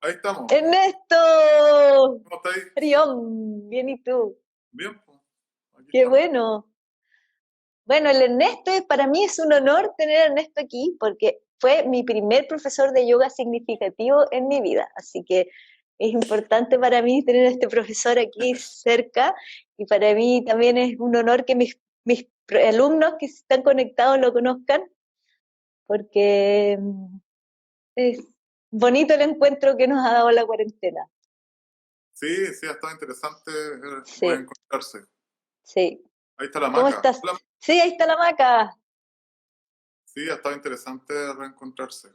Ahí estamos. Ernesto, ¿Cómo estáis? Arión, bien y tú, Bien, pues. Aquí qué estamos. bueno. Bueno, el Ernesto, para mí es un honor tener a Ernesto aquí porque fue mi primer profesor de yoga significativo en mi vida, así que es importante para mí tener a este profesor aquí cerca y para mí también es un honor que mis alumnos que están conectados lo conozcan porque es bonito el encuentro que nos ha dado la cuarentena. Sí, sí, ha estado interesante Sí, reencontrarse. sí. Ahí está la ¿Cómo maca. estás? Hola. Sí, ahí está la maca. Sí, ha estado interesante reencontrarse.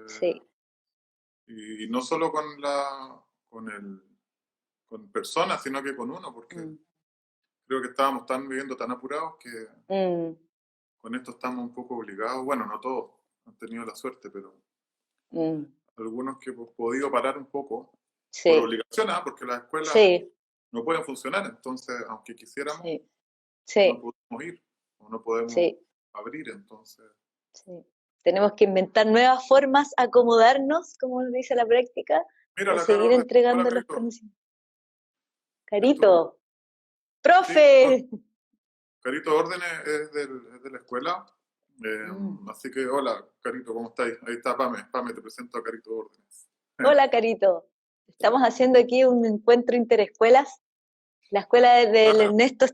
Sí. Y no solo con personas, sino que con uno, porque Mm, creo que estábamos viviendo tan apurados que mm, con esto estamos un poco obligados. Bueno, no todos han tenido la suerte, pero mm. algunos que hemos podido parar un poco por Sí, obligación, ¿ah? Porque las escuelas sí, no pueden funcionar, entonces, aunque quisiéramos, sí, no sí, podemos ir o no podemos sí, abrir, entonces, sí. Tenemos que inventar nuevas formas, acomodarnos, como dice la práctica, mira o la seguir Carol, hola entregando los Carito, conocimientos. esto, Carito, sí, profe. Carito Órdenes es de la escuela, Mm. así que hola Carito, ¿cómo estáis? Ahí está Pame, te presento a Carito Órdenes. Hola, Carito. Estamos haciendo aquí un encuentro interescuelas. La escuela del Ah, Ernesto,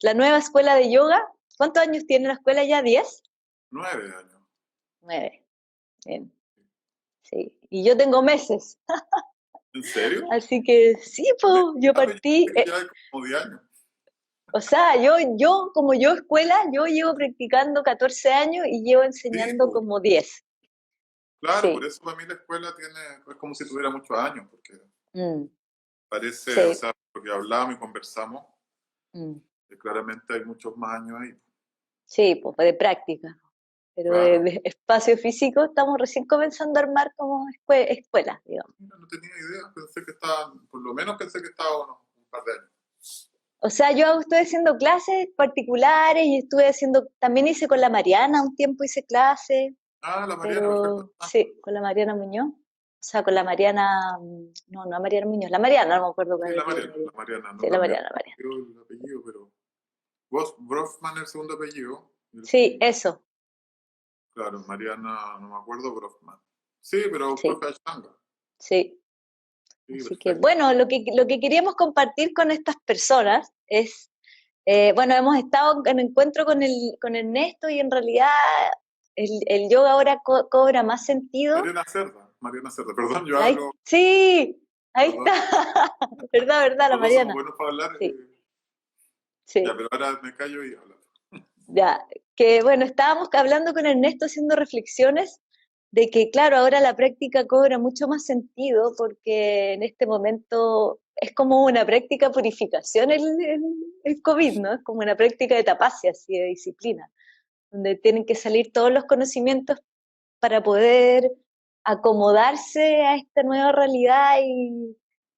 la nueva escuela de yoga. ¿Cuántos años tiene la escuela ya? ¿10? 9 años. 9. Bien, sí. Y yo tengo meses. ¿En serio? Así que sí, pues, Mira, yo pensé partí. que ya hay como 10 años. O sea, como yo escuela, yo llevo practicando 14 años y llevo Sí, enseñando pues, como 10. claro, por Sí. eso para mí la escuela es como si tuviera muchos años, porque Mm, parece, o sí. sea, lo que hablábamos y conversamos, Mm, claramente hay muchos más años ahí. sí, pues de práctica. Pero Claro. de espacio físico estamos recién comenzando a armar como escuela, digamos. Mira, no tenía idea, pensé que estaban, por lo menos pensé que estaba un par de años. O sea, yo estuve haciendo clases particulares y estuve haciendo, también hice con la Mariana, un tiempo hice clases, Ah, la Mariana, perfecto. pero Ah, sí, con la Mariana Muñoz. O sea, con la Mariana, no, no Mariana Muñoz, la Mariana, no me acuerdo sí, cuál es la La Mariana. Mariana, no Sí, la cambió Mariana, la Mariana. el apellido, pero Brofman es el segundo apellido. Sí, eso, Claro, Mariana, no me acuerdo, Brofman. Sí, pero sí, profe Ashtanga. sí. Sí, Así que, perfecto. bueno, lo que queríamos compartir con estas personas es, bueno, hemos estado en encuentro con Ernesto y en realidad el yoga ahora cobra más sentido. Mariana Cerda, perdón, yo Ahí, hablo, sí, ahí está. perdón, ¿Verdad, verdad, la los dos somos Mariana? buenos para hablar. Sí, Ya, sí. pero ahora me callo y hablo. Ya, que bueno, estábamos hablando con Ernesto haciendo reflexiones de que, claro, ahora la práctica cobra mucho más sentido porque en este momento es como una práctica purificación el COVID, ¿no? Es como una práctica de tapacia, así de disciplina, donde tienen que salir todos los conocimientos para poder acomodarse a esta nueva realidad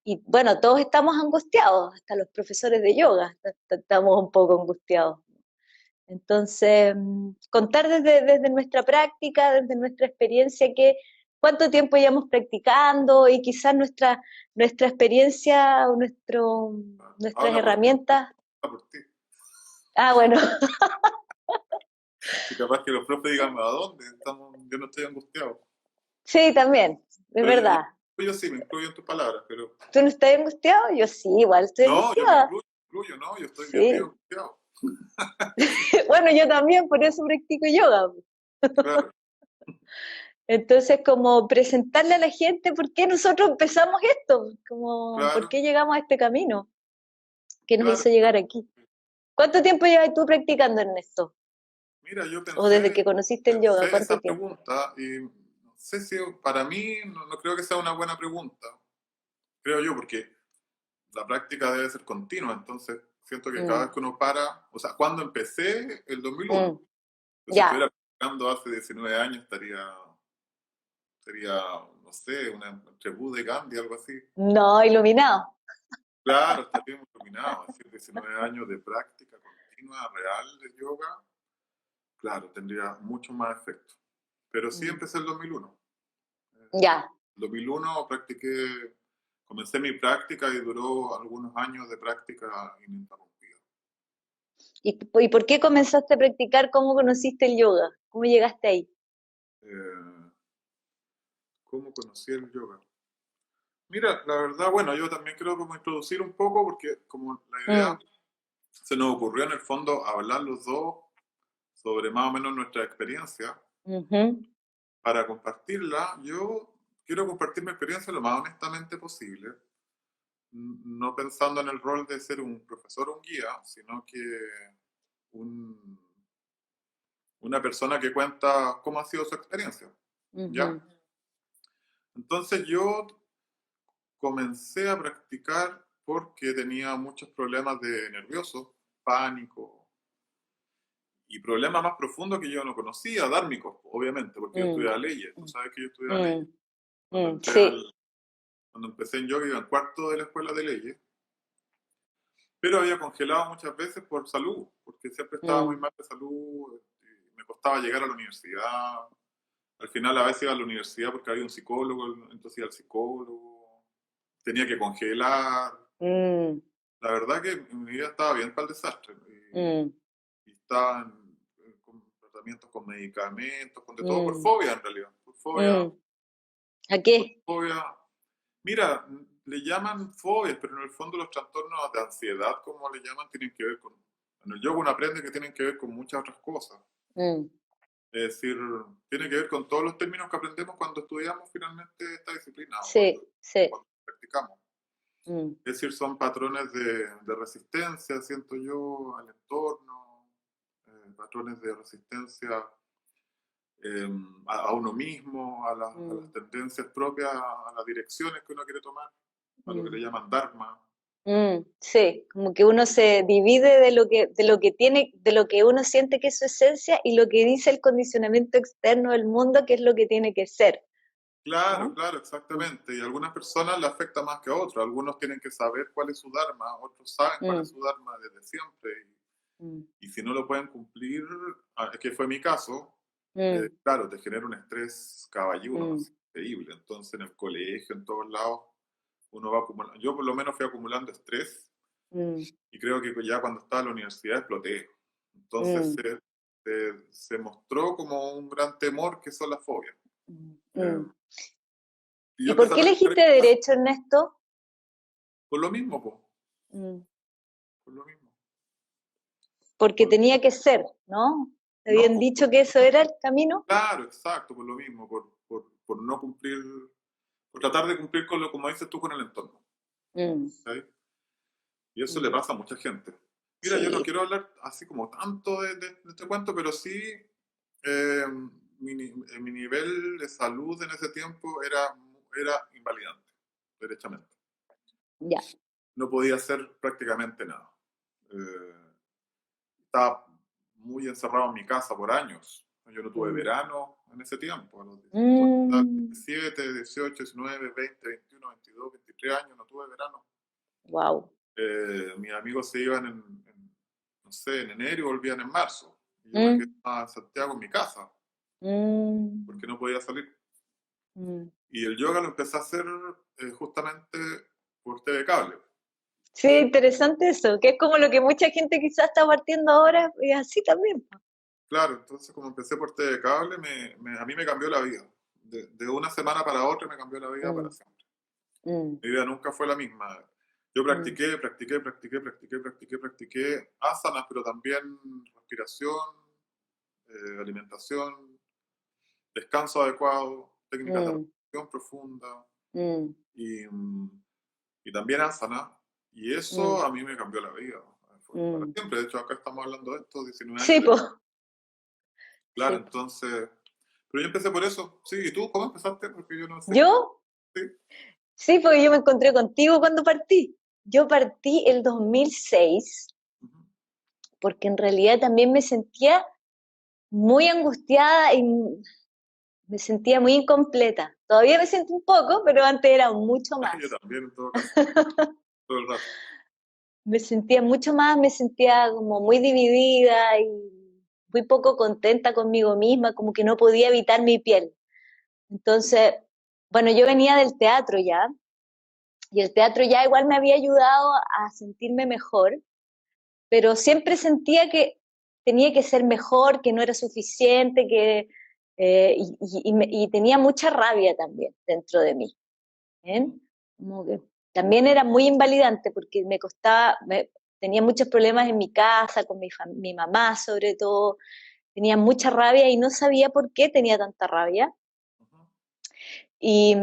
y bueno, todos estamos angustiados, hasta los profesores de yoga estamos un poco angustiados. Entonces, contar desde nuestra práctica, desde nuestra experiencia, cuánto tiempo llevamos practicando y quizás nuestra experiencia o nuestras Habla por ti, herramientas. habla por ti. Ah, bueno, Y capaz que los profes digan, ¿a dónde? Yo no estoy angustiado. sí, también, es Pero verdad. yo sí, me incluyo en tus palabras, pero ¿Tú no estás angustiado? Yo sí, igual estoy no, yo me angustiada. incluyo, no, yo estoy bien Sí. angustiado. Bueno, yo también, por eso practico yoga. Claro, Entonces, como presentarle a la gente por qué nosotros empezamos esto, como por claro, qué llegamos a este camino que nos claro. hizo llegar aquí. ¿Cuánto tiempo llevas tú practicando en esto? Mira, yo ¿O desde pensé, que conociste el yoga? pensé ¿Cuánto esa tiempo? pregunta y no sé si para mí no creo que sea una buena pregunta, creo yo, porque la práctica debe ser continua, entonces siento que cada Mm, vez que uno para, o sea, cuando empecé el 2001, mm, si ya, estuviera practicando hace 19 años sería, no sé, una entre Buda y Gandhi, algo así. no, iluminado. Claro, estaríamos iluminados, así 19 años de práctica continua, real de yoga, claro, tendría mucho más efecto. Pero sí Mm, empecé el 2001. ya, 2001 comencé mi práctica y duró algunos años de práctica ininterrumpida. ¿Y por qué comenzaste a practicar? ¿Cómo conociste el yoga? ¿Cómo llegaste ahí? Eh, ¿Cómo conocí el yoga? Mira, la verdad, bueno, yo también quiero como introducir un poco porque como la idea Mm, se nos ocurrió en el fondo hablar los dos sobre más o menos nuestra experiencia ujú, para compartirla. Yo quiero compartir mi experiencia lo más honestamente posible, no pensando en el rol de ser un profesor o un guía, sino que un, una persona que cuenta cómo ha sido su experiencia. ¿Ya? ujú, Entonces yo comencé a practicar porque tenía muchos problemas de nervioso, pánico y problemas más profundos que yo no conocía, dármicos, obviamente, porque yo mm, estudiaba leyes. Tú mm, sabes que yo estudiaba leyes. mm, Cuando sí. cuando empecé en yoga iba en cuarto de la escuela de leyes, pero había congelado muchas veces por salud, porque siempre estaba muy Mm, mal de salud, y me costaba llegar a la universidad. Al final a veces iba a la universidad porque había un psicólogo, entonces iba al psicólogo, tenía que congelar. mm, La verdad que mi vida estaba bien para el desastre. mm, Y estaba con tratamientos con medicamentos, con de todo, por mm, fobia en realidad. mm. ¿A Por qué? fobia. Mira, le llaman fobias, pero en el fondo los trastornos de ansiedad, como le llaman, tienen que ver con... En el yoga uno aprende que tienen que ver con muchas otras cosas. Mm, Es decir, tiene que ver con todos los términos que aprendemos cuando estudiamos finalmente esta disciplina o sí, sí. cuando practicamos. Mm, Es decir, son patrones de resistencia, siento yo, al entorno, patrones de resistencia eh, a uno mismo, a las mm, tendencias propias, a las direcciones que uno quiere tomar, a lo que le mm. llaman Dharma. Sí, como que uno se divide de lo que tiene, de lo que uno siente que es su esencia y lo que dice el condicionamiento externo del mundo que es lo que tiene que ser, Claro, ¿no? claro, Mm, exactamente. Y a algunas personas le afecta más que a otros. Algunos tienen que saber cuál es su Dharma, otros saben cuál es mm, su Dharma desde siempre. mm, Y si no lo pueden cumplir, que fue mi caso, mm, claro, te genera un estrés caballuno, mm, así, increíble. Entonces, en el colegio, en todos lados, uno va acumulando. Yo, por lo menos, fui acumulando estrés mm, y creo que ya cuando estaba en la universidad exploté. Entonces, mm, se mostró como un gran temor que son las fobias. mm, Eh, mm. y yo ¿Y por empecé a qué practicar elegiste derecho, Ernesto? por lo mismo, po, Mm, por lo mismo. Porque Por- tenía que ser, ¿no? ¿Te no, habían dicho que eso era el camino? claro, exacto, por lo mismo, por no cumplir, por tratar de cumplir con lo, como dices tú, con el entorno. Mm, ¿Sí? Y eso le mm, pasa a mucha gente. Mira, yo no sí. quiero hablar así como tanto de este cuento, pero sí eh, mi nivel de salud en ese tiempo era invalidante, derechamente. Ya. No podía hacer prácticamente nada. Eh, Estaba muy encerrado en mi casa por años. Yo no tuve Mm, verano en ese tiempo, a los mm, 17, 18, 19, 20, 21, 22, 23 años, no tuve verano. wow. Mis amigos se iban no sé, en enero y volvían en marzo. Y yo me Mm, quedaba en Santiago en mi casa, mm, porque no podía salir. mm. Y el yoga lo empecé a hacer justamente por TV Cable. Sí, interesante eso, que es como lo que mucha gente quizás está partiendo ahora, y así también. Claro, entonces como empecé por TV Cable, a mí me cambió la vida. De una semana para otra me cambió la vida para Mm, siempre. mm, Mi vida nunca fue la misma. Yo mm, practiqué asanas, pero también respiración, alimentación, descanso adecuado, técnicas de mm, respiración profunda mm, y, y también asana. Y mm, eso a mí me cambió la vida. Fue para mm. siempre. De hecho, acá estamos hablando de esto, 19 Sí, años pues. después. Claro, Sí. entonces. Pero yo empecé por eso. Sí, ¿y tú cómo empezaste? Porque yo no sé cómo. Yo, Sí. sí, porque yo me encontré contigo cuando partí. Yo partí el 2006 Ujú. porque en realidad también me sentía muy angustiada y me sentía muy incompleta. Todavía me siento un poco, pero antes era mucho Yo más. también, en todo caso, todo el rato. Me sentía mucho más, me sentía como muy dividida y muy poco contenta conmigo misma, como que no podía evitar mi piel. Entonces, bueno, yo venía del teatro ya, y el teatro ya igual me había ayudado a sentirme mejor, pero siempre sentía que tenía que ser mejor, que no era suficiente, y tenía mucha rabia también dentro de mí. ¿Bien? Como que también era muy invalidante porque me costaba, tenía muchos problemas en mi casa, con mi mamá sobre todo, tenía mucha rabia y no sabía por qué tenía tanta rabia. Ujú, Y,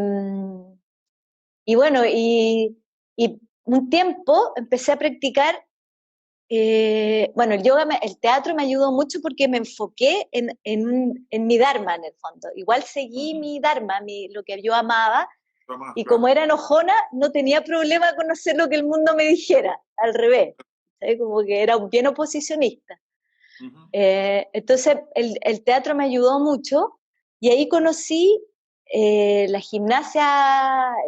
y bueno, y un tiempo empecé a practicar, bueno, el teatro me ayudó mucho porque me enfoqué en mi Dharma en el fondo. Igual seguí ujú. mi Dharma, lo que yo amaba, Está más, y como claro. era enojona, no tenía problema con hacer lo que el mundo me dijera, al revés, ¿sabes? Como que era un bien oposicionista. Ujú, Entonces el teatro me ayudó mucho y ahí conocí la gimnasia,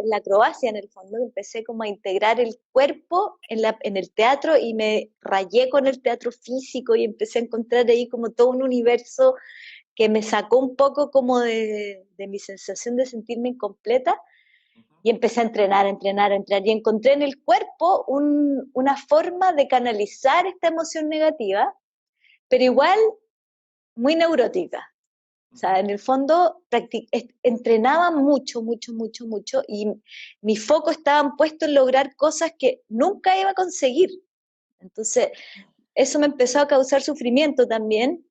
la acrobacia en el fondo, empecé como a integrar el cuerpo en el teatro y me rayé con el teatro físico y empecé a encontrar ahí como todo un universo que me sacó un poco como de mi sensación de sentirme incompleta ujú. y empecé a entrenar, a entrenar, a entrenar y encontré en el cuerpo una forma de canalizar esta emoción negativa, pero igual muy neurótica. O sea, Ujú. en el fondo entrenaba mucho, mucho, mucho, mucho y mi foco estaba puesto en lograr cosas que nunca iba a conseguir. Entonces, eso me empezó a causar sufrimiento también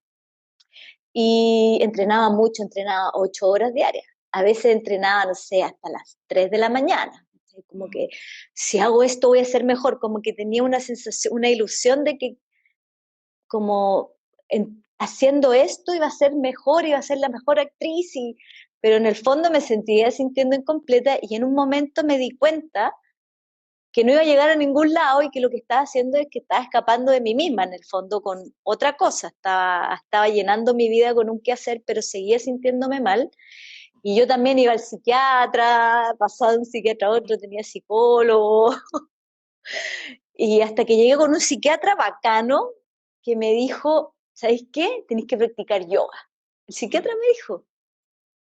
y entrenaba mucho, entrenaba 8 horas diarias. A veces entrenaba, no sé, hasta las 3 de la mañana. Como Mm, que si hago esto voy a ser mejor, como que tenía una sensación, una ilusión de que como haciendo esto iba a ser mejor, iba a ser la mejor actriz, pero en el fondo me sentía sintiendo incompleta y en un momento me di cuenta que no iba a llegar a ningún lado y que lo que estaba haciendo es que estaba escapando de mí misma, en el fondo, con otra cosa. Estaba llenando mi vida con un quehacer, pero seguía sintiéndome mal. Y yo también iba al psiquiatra, pasaba de un psiquiatra a otro, tenía psicólogo, y hasta que llegué con un psiquiatra bacano que me dijo, ¿sabéis qué? Tenéis que practicar yoga. El mm. psiquiatra me dijo.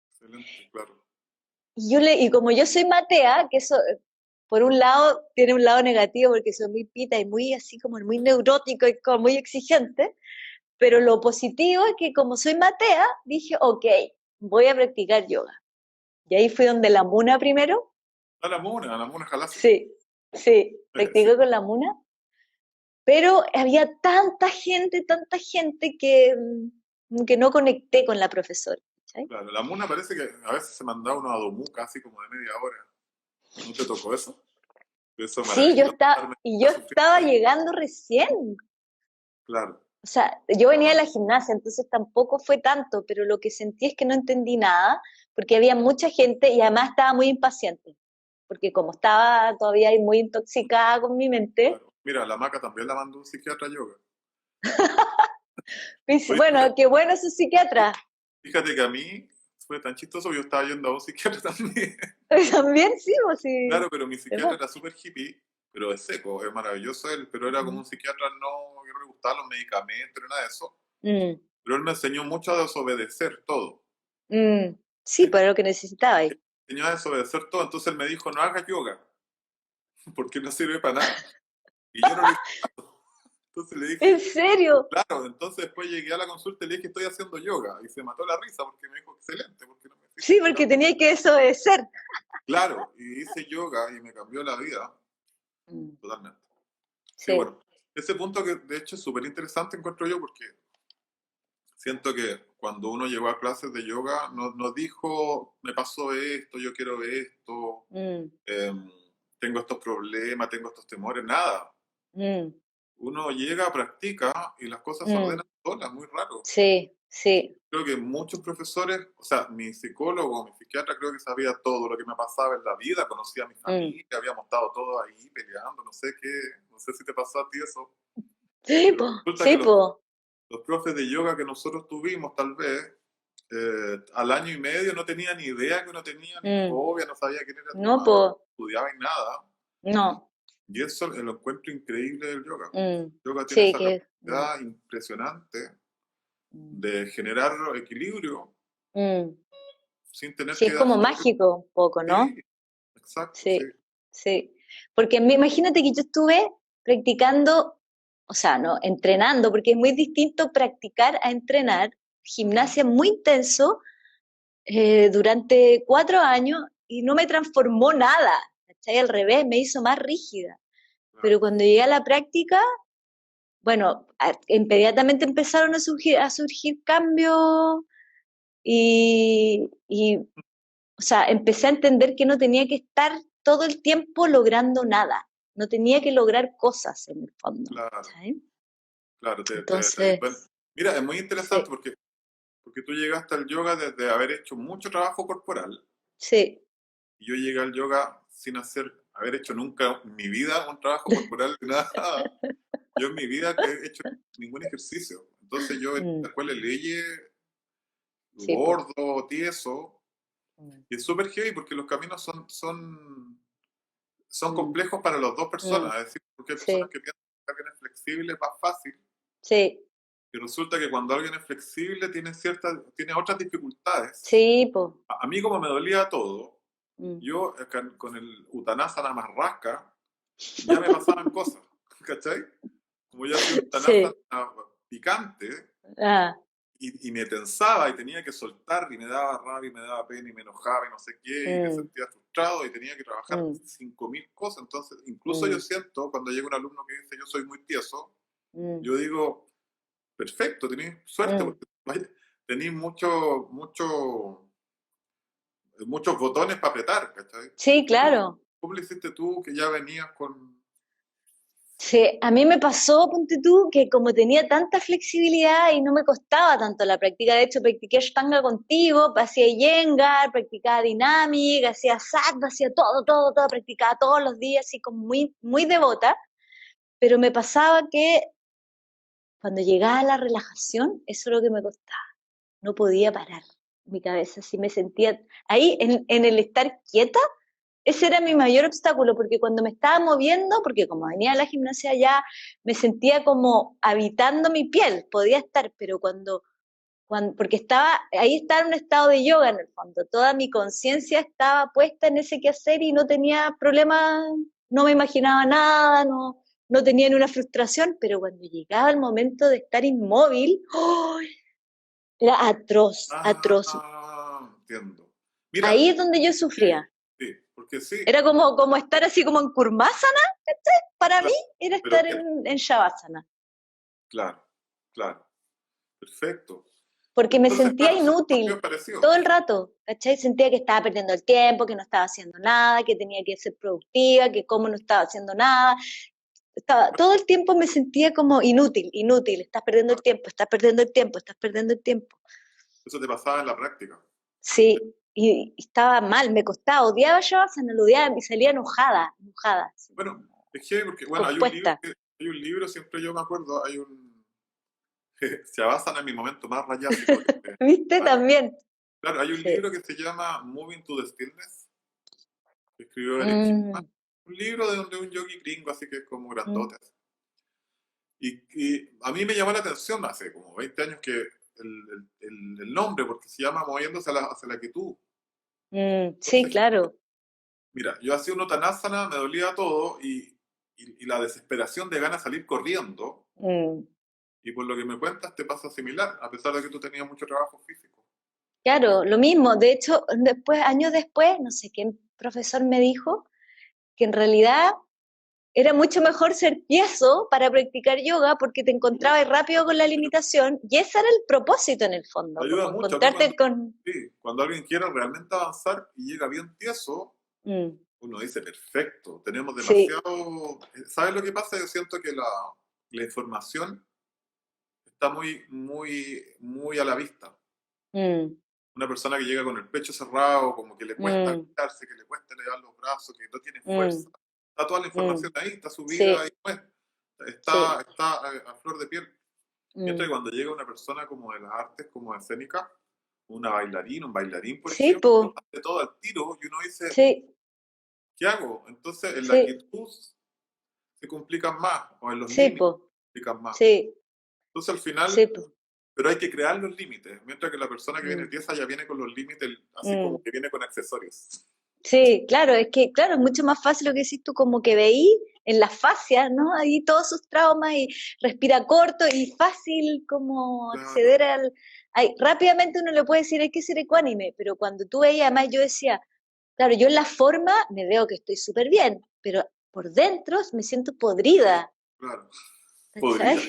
Excelente, claro. Y como yo soy matea, que eso por un lado tiene un lado negativo porque soy muy pita y muy así como muy neurótico y como muy exigente, pero lo positivo es que como soy matea, dije, ok, voy a practicar yoga. Y ahí fui donde la Muna primero. A la mona Jalase. Sí, sí, Sí, practiqué con la Muna, pero había tanta gente que no conecté con la profesora. ¿Cachai? claro. La mona parece que a veces se mandaba unos adomuca así como de media hora. ¿No te tocó eso? Eso es Sí, maravilloso. yo Está sufriendo estaba ahí. llegando recién. Claro. O sea, yo venía de la gimnasia, entonces tampoco fue tanto, pero lo que sentí es que no entendí nada, porque había mucha gente y además estaba muy impaciente, porque como estaba todavía ahí muy intoxicada con mi mente, Claro. Mira, la maca también la mandó un psiquiatra a yoga. Oye, bueno, qué bueno su psiquiatra. fíjate que a mí fue tan chistoso, yo estaba yendo a un psiquiatra también. También sí, o sí. Claro, pero mi Es psiquiatra era súper hippie, pero es seco, es maravilloso él, pero era como un psiquiatra no, que no le gustaban los medicamentos ni nada de eso. mm, Pero él me enseñó mucho a desobedecer todo. sí, para lo que necesitaba ahí. Me enseñó a desobedecer todo, entonces él me dijo, no hagas yoga, porque no sirve para nada. Y yo no le hice caso. Entonces le ¿En dije, serio? claro, entonces después llegué a la consulta y le dije, estoy haciendo yoga. Y se mató la risa porque me dijo, excelente, porque no me Sí, hiciste porque caso. tenía que desobedecer. Claro, y hice yoga y me cambió la vida Mm, totalmente. Sí, sí. bueno, ese punto que de hecho es súper interesante encuentro yo porque siento que cuando uno llegó a clases de yoga no dijo, me pasó esto, yo quiero esto, Mm, em, tengo estos problemas, tengo estos temores, nada. mm, Uno llega, practica y las cosas se mm, ordenan solas, muy raro. sí, sí. Creo que muchos profesores, o sea, mi psicólogo, mi psiquiatra, creo que sabía todo lo que me pasaba en la vida, conocía a mi Mm. familia, habíamos estado todos ahí peleando, no sé qué, no sé si te pasó a ti eso, Sí, pero po, resulta que sí, po. los profes de yoga que nosotros tuvimos, tal vez, al año y medio no tenía ni idea que uno tenía ni Mm, fobia, no sabía quién era tu no, po, madre, no estudiaba en nada, no. y eso lo encuentro increíble del yoga. Mm, El yoga tiene sí, esa que. capacidad impresionante Mm, de generar equilibrio mm, sin tener Sí, que es como hacer. mágico un poco, Sí, ¿no? exacto, sí. Sí, sí. Porque imagínate que yo estuve practicando, o sea, no, entrenando, porque es muy distinto practicar a entrenar, Ujú, gimnasia muy intenso durante 4 años y no me transformó nada, ¿cachai? Al revés, me hizo más rígida. claro, Pero cuando llegué a la práctica, bueno, inmediatamente empezaron a surgir cambios y, o sea, empecé a entender que no tenía que estar todo el tiempo logrando nada, no tenía que lograr cosas en el fondo, claro, ¿cachai? claro. Bueno, Entonces, mira, es muy interesante sí, porque tú llegaste al yoga desde haber hecho mucho trabajo corporal sí, y yo llegué al yoga sin haber hecho nunca en mi vida un trabajo corporal, nada. Yo en mi vida he hecho ningún ejercicio. Entonces yo en la mm, escuela de leyes, sí, po, gordo, tieso, mm, y es súper heavy porque los caminos son mm, complejos para las dos mm, personas. Es decir, porque hay personas sí, que piensan que alguien es flexible, es más fácil, sí, y resulta que cuando alguien es flexible tiene otras dificultades. sí, po, A mí como me dolía todo, mm. yo con el Uttanasana más rasca, ya me pasaban cosas, ¿cachai? Como yo hacía un Uttanasana Sí, picante, ah, y me tensaba y tenía que soltar y me daba rabia y me daba pena y me enojaba y no sé qué y me mm, sentía frustrado y tenía que trabajar mm, 5.000 cosas. Entonces, incluso yo mm, siento cuando llega un alumno que dice yo soy muy tieso, mm, yo digo, perfecto, tenéis suerte mm. porque tenéis muchos botones para apretar, ¿cachai? Sí, ¿Cómo, claro. cómo le hiciste tú que ya venías con... Sí, a mí me pasó, ponte tú, que como tenía tanta flexibilidad y no me costaba tanto la práctica, de hecho practiqué Ashtanga contigo, hacía Iyengar, practicaba dinámica, hacía Sattva, hacía todo, todo, todo, practicaba todos los días, así como muy, muy devota, pero me pasaba que cuando llegaba a la relajación, eso es lo que me costaba, no podía parar mi cabeza, así me sentía ahí en el estar quieta. Ese era mi mayor obstáculo, porque cuando me estaba moviendo, porque como venía a la gimnasia ya, me sentía como habitando mi piel, podía estar, pero porque ahí estaba en un estado de yoga en el fondo, toda mi conciencia estaba puesta en ese quehacer y no tenía problema, no me imaginaba nada, no, no tenía ni una frustración, pero cuando llegaba el momento de estar inmóvil, ¡oh! Era atroz, atroz. Entiendo. Mira, Ahí es donde yo sí, sufría. sí, porque sí, Era como estar así como en Kurmasana, para mí claro, era pero estar en Shavasana, claro, claro, perfecto. porque me Entonces, sentía claro, son inútil bien parecidos. todo el rato, ¿cachai? Sentía que estaba perdiendo el tiempo, que no estaba haciendo nada, que tenía que ser productiva, que como no estaba haciendo nada. Todo el tiempo me sentía como inútil, inútil, estás perdiendo el tiempo, estás perdiendo el tiempo, estás perdiendo el tiempo. Eso te pasaba en la práctica. Sí, y estaba mal, me costaba, odiaba Shavasana, lo odiaba y salía enojada, enojada, así Bueno, como es que porque, bueno, compuesta. hay un libro, siempre yo me acuerdo, se basan en mi momento más rayásico. ¿Viste? También. Claro, hay un Sí. libro que se llama Moving to the Stillness, que escribió Eric Chapman. Mm, Un libro de un yogi gringo, así que es como mm, grandote. Y a mí me llamó la atención hace como 20 años que el nombre, porque se llama Moviéndose hacia la quietud. sí, Entonces, claro. mira, yo hacía un Uttanasana, me dolía todo y la desesperación de ganas de salir corriendo. Mm, Y por lo que me cuentas, te pasa similar, a pesar de que tú tenías mucho trabajo físico. claro, lo mismo. De hecho, después, años después, no sé qué profesor me dijo que en realidad era mucho mejor ser tieso para practicar yoga porque te encontrabas rápido con la limitación y ese era el propósito en el fondo, Ayuda como mucho. A mí encontrarte con... sí, cuando alguien quiere realmente avanzar y llega bien tieso, Mm, uno dice, perfecto, tenemos sí, demasiado... ¿Sabes lo que pasa? Yo siento que la información está muy a la vista. mm, Una persona que llega con el pecho cerrado, como que le cuesta mm, agacharse, que le cuesta elevar los brazos, que no tiene mm, fuerza. Está toda la mm, información ahí, está subida sí, ahí, pues, está, sí, está a flor de piel. Mientras que mm. cuando llega una persona como de las artes, como escénica, una bailarina, un bailarín, por Sí, ejemplo, po, hace todo al tiro y uno dice, sí, ¿qué hago? Entonces en la sí, quietud se complican más, o en los sí, límites po, se complican más. sí, Entonces al sí, final po. pero hay que crear los límites, mientras que la persona que viene Mm. tiesa ya viene con los límites, así como Mm. que viene con accesorios. Sí, claro, es que, claro, es mucho más fácil lo que decís tú, como que veí en las fascias, ¿no? Ahí todos sus traumas y respira corto y fácil como Claro, acceder rápidamente uno le puede decir hay que ser ecuánime, pero cuando tú veías, además yo decía, claro, yo en la forma me veo que estoy súper bien, pero por dentro me siento podrida, claro. ¿cachai? Podría.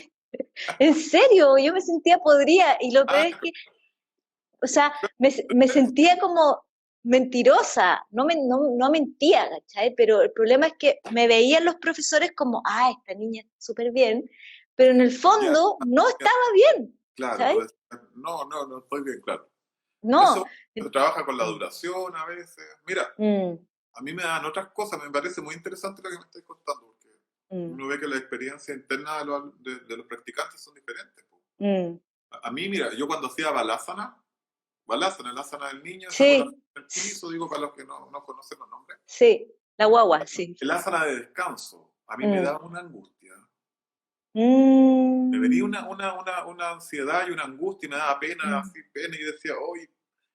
En serio, yo me sentía podrida y lo peor Ah, es que, o sea, me sentía como mentirosa, no mentía, ¿cachai? Pero el problema es que me veían los profesores como, ah, esta niña está súper bien, pero en el ya, fondo no ya, estaba bien, claro, ¿cachai? no estoy bien claro. Pero No. eso se trabaja con la Mm, duración a veces. Mira, mm, a mí me dan otras cosas, me parece muy interesante lo que me estás contando, porque mm, uno ve que la experiencia interna de los practicantes son diferentes. Po. mm. A mí, mira, yo cuando hacía Balasana, el asana del niño, esa con la Sí, frente en el piso, digo para los que no conocen los nombres. sí, la guagua, sí. El asana de descanso, a mí me Mm, daba una angustia. Me venía mm, una ansiedad y una angustia y me daba pena, mm, así, pena, y decía, hoy,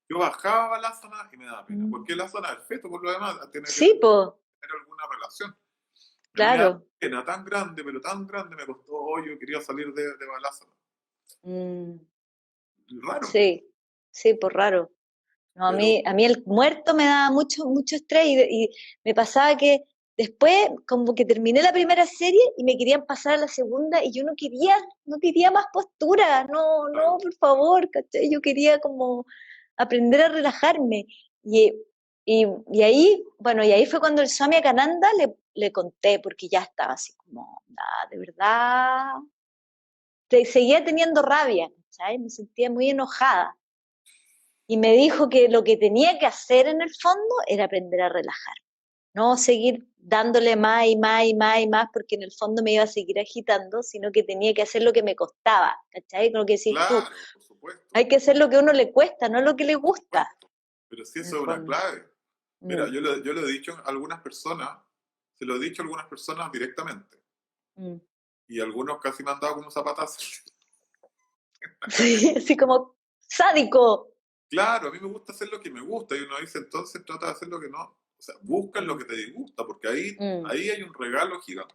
yo bajaba la asana y me daba pena, mm. porque la asana del feto, por lo demás, tiene que Sí, po, tener alguna relación. A mí me daba claro. pena tan grande, pero tan grande me costó, hoy yo quería salir de Balasana. Mm, Raro, sí, sí, por raro. No, pero a mí el muerto me daba mucho estrés y me pasaba que después como que terminé la primera serie y me querían pasar a la segunda y yo no quería más postura, no, claro, por favor, ¿cachai? Yo quería como aprender a relajarme. Y, y ahí, bueno, y ahí fue cuando el Swami Akananda le conté, porque ya estaba así como, "Ah, de verdad, seguía teniendo rabia, ¿cachai? Me sentía muy enojada y me dijo que lo que tenía que hacer en el fondo era aprender a relajar, no seguir dándole más y más y más y más porque en el fondo me iba a seguir agitando, sino que tenía que hacer lo que me costaba, ¿cachai? Con lo que decís tú, claro, por supuesto, hay que hacer lo que a uno le cuesta, no lo que le por gusta, supuesto. Pero sí en el eso es una fondo. clave. Mira, Mm, yo lo he dicho a algunas personas, se lo he dicho a algunas personas directamente, mm. y algunos casi me han dado como zapatazos. Sí, así como sádico. Claro, a mí me gusta hacer lo que me gusta, y uno dice, entonces trata de hacer lo que no. O sea, busca lo Mm, que te disgusta, porque ahí, mm. ahí hay un regalo gigante.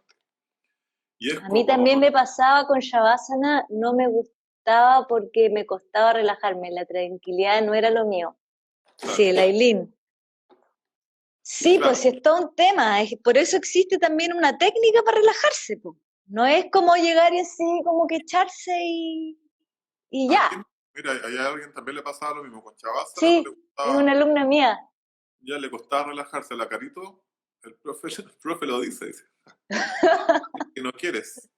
Y es A mí como, también me pasaba con Shavasana, no me gustaba porque me costaba relajarme, la tranquilidad no era lo mío. Sí, claro, el Ailín. Sí, pues claro, sí, es todo un tema. Por eso existe también una técnica para relajarse, pues. No es como llegar y así, como que echarse y ¿sabes ya. qué? Mira, a alguien también le pasaba lo mismo con Chavasana, no le Sí, es una gustaba, alumna mía. ya le costaba relajarse a la Carito, el profe lo dice que no quieres,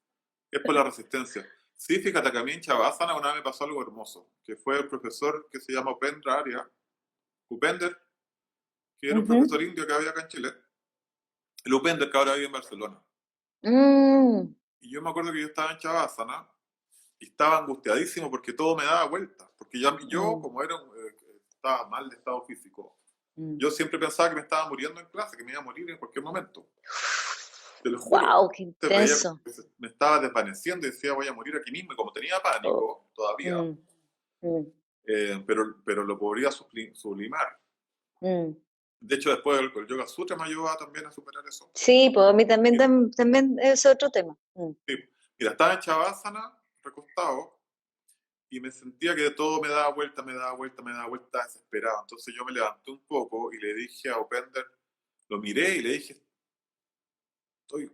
es por la resistencia. Sí, fíjate que a mí en Chavasana una vez me pasó algo hermoso, que fue el profesor que se llama Upendra Arya, Upender, que era un Ujú. profesor indio que había acá en Chile, el Upender que ahora vive en Barcelona. Mm, Y yo me acuerdo que yo estaba en Chavasana y estaba angustiadísimo porque todo me daba vueltas, porque yo mm, como estaba mal de estado físico, mm. yo siempre pensaba que me estaba muriendo en clase, que me iba a morir en cualquier momento. Te lo juro. Wow, qué Te veía intenso. que me estaba desvaneciendo y decía voy a morir aquí mismo. Y como tenía Oh, pánico todavía, mm, mm, pero lo podría sublimar. mm. De hecho, después el Yoga Sutra me ayudaba también a superar eso. Sí, pues a mí también, Y, también es otro tema. Mm, sí, mira, estaba en Shavasana, recostado, y me sentía que todo me daba vuelta, me daba vuelta, me daba vuelta, desesperado. Entonces yo me levanté un poco y le dije a Upender, lo miré y le dije, estoy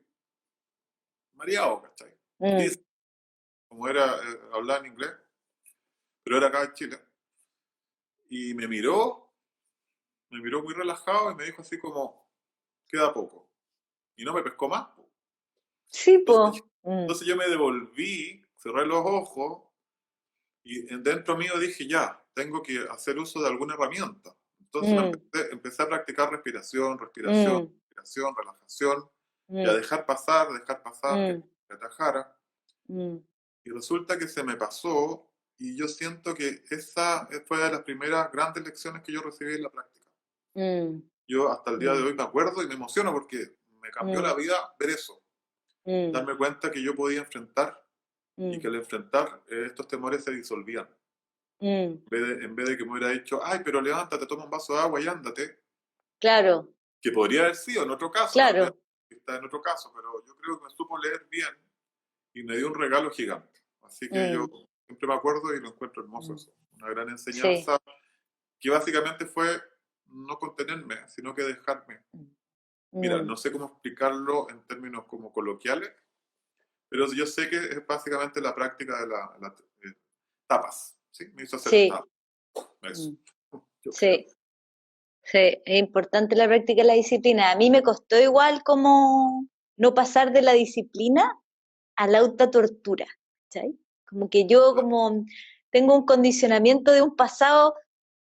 mareado, ¿cachai? mm, Dice, como era hablar en inglés, pero era acá en Chile. Y me miró muy relajado y me dijo así como, queda poco. Y no me pescó más. Po. sí, Entonces, pues. Mm, entonces yo me devolví, cerré los ojos y dentro mío dije, ya, tengo que hacer uso de alguna herramienta. Entonces mm, empecé a practicar mm, respiración, relajación, y a mm, dejar pasar, que mm, me atajara. mm, Y resulta que se me pasó y yo siento que esa fue de las primeras grandes lecciones que yo recibí en la práctica. mm, Yo hasta el día de mm, hoy me acuerdo y me emociono porque me cambió la mm, vida ver eso, mm, darme cuenta que yo podía enfrentar. y que mm, al enfrentar estos temores se disolvían. mm. En vez de que me hubiera dicho, ay, pero levántate, toma un vaso de agua y ándate, Claro, que podría haber sido en otro caso también, claro. está en otro caso, pero yo creo que me supo leer bien y me dio un regalo gigante. Así que yo Mm, siempre me acuerdo y lo encuentro hermoso mm. eso. Una gran Sí. enseñanza que básicamente fue no contenerme, sino que dejarme. Mira, Mm, no sé cómo explicarlo en términos como coloquiales, pero yo sé que es básicamente la práctica de tapas. ¿Sí? Me hizo hacer sí, tapas. Eso, mm, yo creo. sí, sí. Es importante la práctica de la disciplina. A mí me costó igual como no pasar de la disciplina a la autotortura, ¿cachai? Como que yo como tengo un condicionamiento de un pasado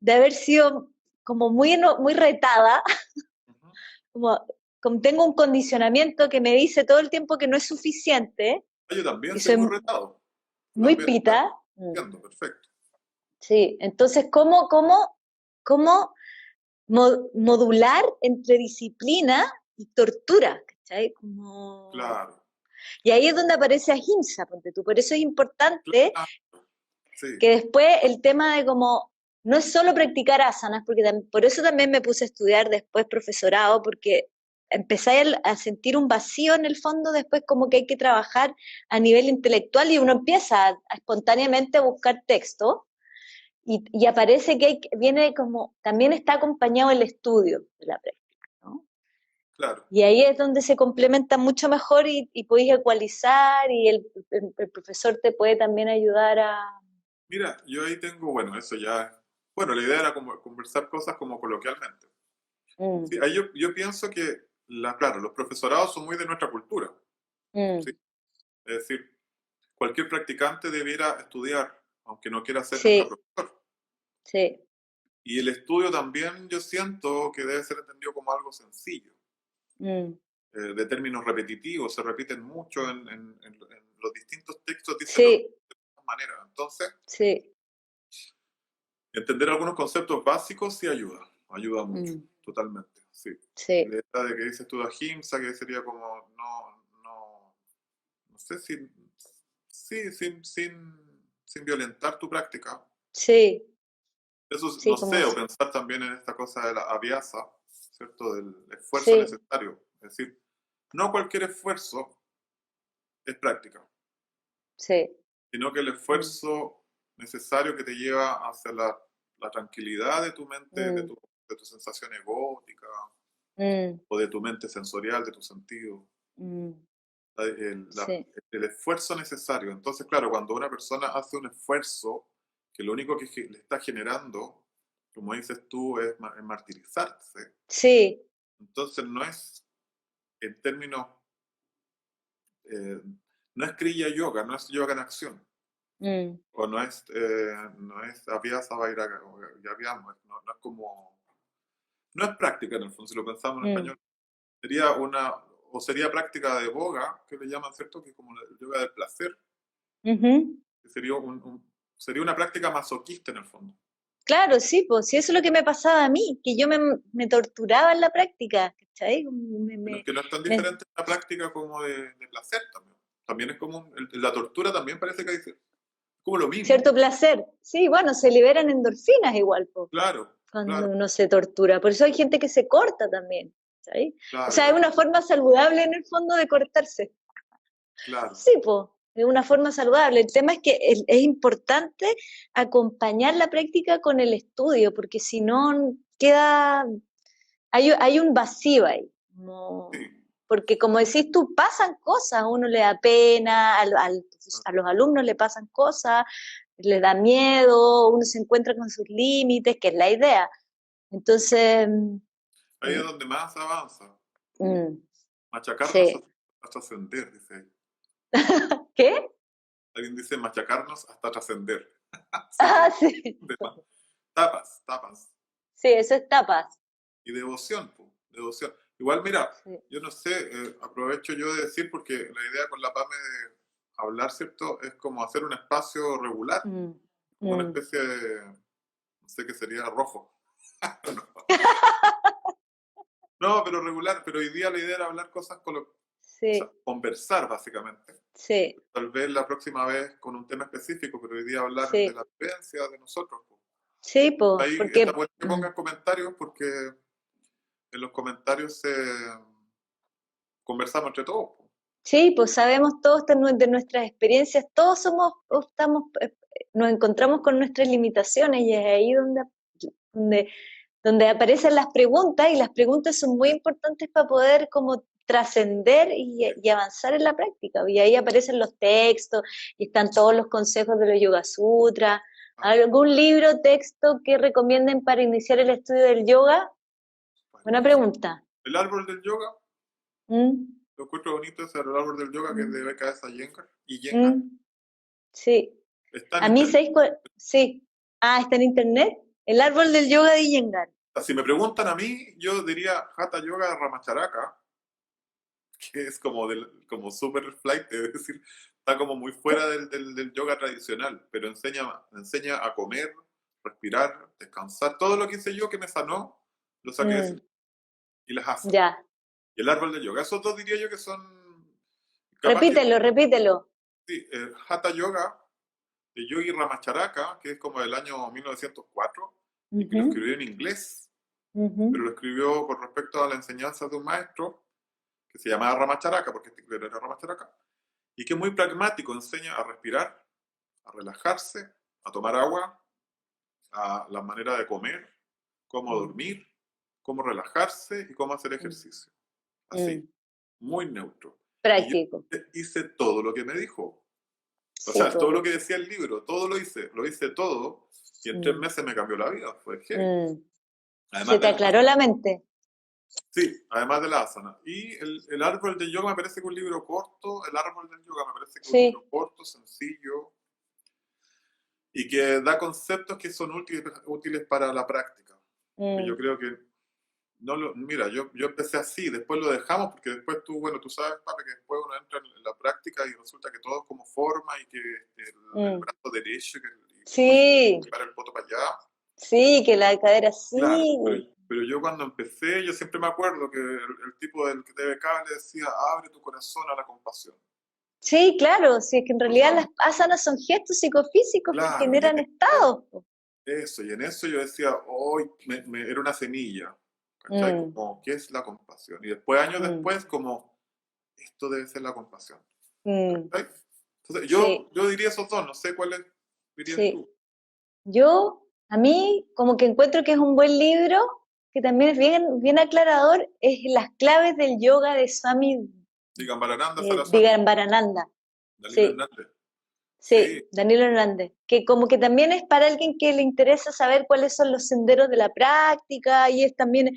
de haber sido como muy, muy retada, Ujú. como, como tengo un condicionamiento que me dice todo el tiempo que no es suficiente Yo también y soy soy muy retado. Tú muy también, claro. pita. Entiendo, perfecto. Sí, entonces, ¿cómo modular entre disciplina y tortura? ¿Cachai? Como... Claro. Y ahí es donde aparece Ahimsa, ponte tú. Por eso es importante Claro. Sí. que después el tema de como, no es solo practicar asanas, porque por eso también me puse a estudiar después profesorado, porque empecé a sentir un vacío en el fondo después como que hay que trabajar a nivel intelectual y uno empieza espontáneamente a buscar texto y aparece que viene como, también está acompañado el estudio de la práctica, ¿no? Claro. Y ahí es donde se complementa mucho mejor y podéis ecualizar y el profesor te puede también ayudar a... Mira, yo ahí tengo, bueno, eso ya. Bueno, la idea era como conversar cosas como coloquialmente. Mm, Sí, ahí yo pienso que, claro, los profesorados son muy de nuestra cultura. ¿Sí? mm, Es decir, cualquier practicante debiera estudiar, aunque no quiera ser nunca sí, profesor. sí, Y el estudio también yo siento que debe ser entendido como algo sencillo, mm, de términos repetitivos, se repiten mucho en los distintos textos, dicen lo sí, de alguna manera. Entonces, sí, entender algunos conceptos básicos sí ayuda mucho, mm, totalmente, sí. Y sí, la idea de que dices tú de ahimsa, que sería como no sé si, sí, sin violentar tu práctica. sí, Eso sí, no como, sé, o pensar también en esta cosa de la aviasa, ¿cierto? Del esfuerzo sí, necesario. Es decir, no cualquier esfuerzo es práctica, sí, sino que el mm, esfuerzo necesario que te lleva hacia la tranquilidad de tu mente, de mm, tu sensación egótica, mm, o de tu mente sensorial, de tu sentido. mm, El, la- sí, el esfuerzo necesario. Entonces, claro, cuando una persona hace un esfuerzo que lo único que le está generando, como dices tú, es martirizarse, sí, entonces no es en términos, eh, no es Kriya Yoga, no es yoga en acción, mm, o no es Abhyasa Vairagya, o Yabhyama, no es como, no es práctica en el fondo, si lo pensamos en mm, español, sería sería práctica de boga, que le llaman, ¿cierto? Que es como el yoga del placer, ujú. que sería una práctica masoquista en el fondo. Claro, sí, pues sí, eso es lo que me pasaba a mí, que yo me torturaba en la práctica, ¿cachai? Como Pero es que no es tan me- diferente una práctica como de placer también. También es como, la tortura también parece que es como lo cierto mismo. placer. Sí, bueno, se liberan endorfinas igual, pues, Claro, cuando claro, uno se tortura. Por eso hay gente que se corta también, ¿sabes? O claro, sea, es una forma saludable en el fondo de cortarse. claro. Sí, pues, es una forma saludable. El tema es que es importante acompañar la práctica con el estudio, porque si no queda, hay un vacío ahí. Sí. Porque como decís tú, pasan cosas, a uno le da pena, a los alumnos le pasan cosas, le da miedo, uno se encuentra con sus límites, que es la idea. Entonces, Ahí es donde más avanza. mm, Machacarnos sí. hasta trascender, dice ahí. ¿Qué? Alguien dice machacarnos hasta trascender. Así Ah, que, sí. tapas, tapas. Sí, eso es tapas. Y devoción, po, devoción. Igual, mira, Sí. yo no sé, aprovecho yo de decir, porque la idea con la PAME de hablar, ¿cierto? Es como hacer un espacio regular, Mm, como una mm. especie de, no sé qué sería, rojo. No, no, pero regular, pero hoy día la idea era hablar cosas O sea, sí, conversar básicamente. sí, Tal vez la próxima vez con un tema específico, pero hoy día hablar de sí, la vivencia de nosotros. Po. sí, pues, Ahí está porque bueno que pongan comentarios porque en los comentarios conversamos entre todos. Po. sí, pues sabemos todos de nuestras experiencias, todos somos, o estamos, nos encontramos con nuestras limitaciones y es ahí donde, donde aparecen las preguntas y las preguntas son muy importantes para poder como trascender y avanzar en la práctica. Y ahí aparecen los textos y están todos los consejos de los Yoga Sutras. Ah, ¿Algún libro, texto que recomienden para iniciar el estudio del yoga? Buena buenísimo. pregunta. El árbol del yoga, ¿Mm? lo encuentro bonito, es el árbol del yoga que es de ¿Mm? BKS Iyengar. Iyengar. ¿Mm? Sí. Está en A mí, internet. ¿sabéis cuál? Sí. Ah, está en internet. El árbol del yoga de Iyengar. Si me preguntan a mí, yo diría Hatha Yoga Ramacharaka, que es como, como super flight, es decir, está como muy fuera del yoga tradicional, pero enseña a comer, respirar, descansar. Todo lo que hice yo que me sanó, lo saqué de ese Mm, libro. Y las asanas. ya. Y el árbol del yoga. Esos dos diría yo que son, capaz que, Repítelo, repítelo. sí, Hatha Yoga de Yogi Ramacharaka, que es como del año 1904, y que lo Ujú, escribió en inglés, pero ujú, lo escribió con respecto a la enseñanza de un maestro que se llamaba Ramacharaka, porque este libro era Ramacharaka, y que es muy pragmático, enseña a respirar, a relajarse, a tomar agua, a la manera de comer, cómo mm, dormir, cómo relajarse y cómo hacer mm, ejercicio. Así, mm. muy neutro. Y yo Práctico. hice todo lo que me dijo. O Sí, sea, todo pues. lo que decía el libro, todo lo hice todo, y en tres Mm, meses me cambió la vida, fue heavy. mm. Se Además te de la aclaró asana. la mente. Sí, además de la asana. Y el árbol del yoga me parece que es un libro corto, el árbol del yoga me parece que es un libro Sí. corto, sencillo, y que da conceptos que son útiles para la práctica. Porque yo Mm, creo que, no lo, mira, yo empecé así, después lo dejamos, porque después tú, bueno, tú sabes, Pape, que después uno entra en la práctica y resulta que todo es como forma y que el mm. brazo derecho y después Sí, para el poto para allá. sí, que la cadera Claro, sí. pero yo cuando empecé, yo siempre me acuerdo que el tipo del que te becaba le decía, abre tu corazón a la compasión. Sí, claro, sí, es que en realidad las Perdón. asanas son gestos psicofísicos que Claro, y en generan estados, po. eso, y en eso yo decía, hoy era una semilla, ¿cachai? Mm, Como, ¿qué es la compasión? Y después, años mm, después, como, esto debe ser la compasión, mm. ¿cachai? Entonces, Sí, yo diría esos dos, no sé cuáles dirías sí. tú. A mí, como que encuentro que es un buen libro, que también es bien aclarador, es Las claves del yoga de Swami Digan Barananda Saraswati, Vivekananda. Dalila Sí, Hernández. Sí, sí, Danilo Hernández, que como que también es para alguien que le interesa saber cuáles son los senderos de la práctica y es también,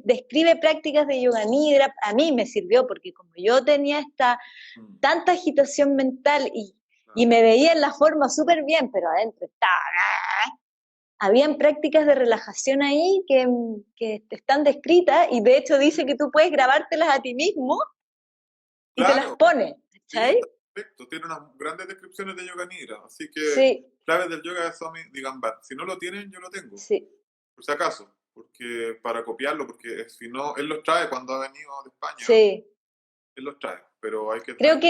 describe prácticas de yoga nidra. A mí me sirvió porque como yo tenía mm, tanta agitación mental y claro, me veía en la forma súper bien, pero adentro estaba... Habían prácticas de relajación ahí que están descritas y de hecho dice que tú puedes grabártelas a ti mismo y te las claro, pones, sí, ¿cachai? está perfecto. Tiene unas grandes descripciones de yoga nidra, así que Sí, claves del yoga de Swami Digambar. Si no lo tienen, yo lo tengo, sí, por si acaso, porque para copiarlo, porque si no, él los trae cuando ha venido de España, sí. él los trae, pero hay que Creo traer. que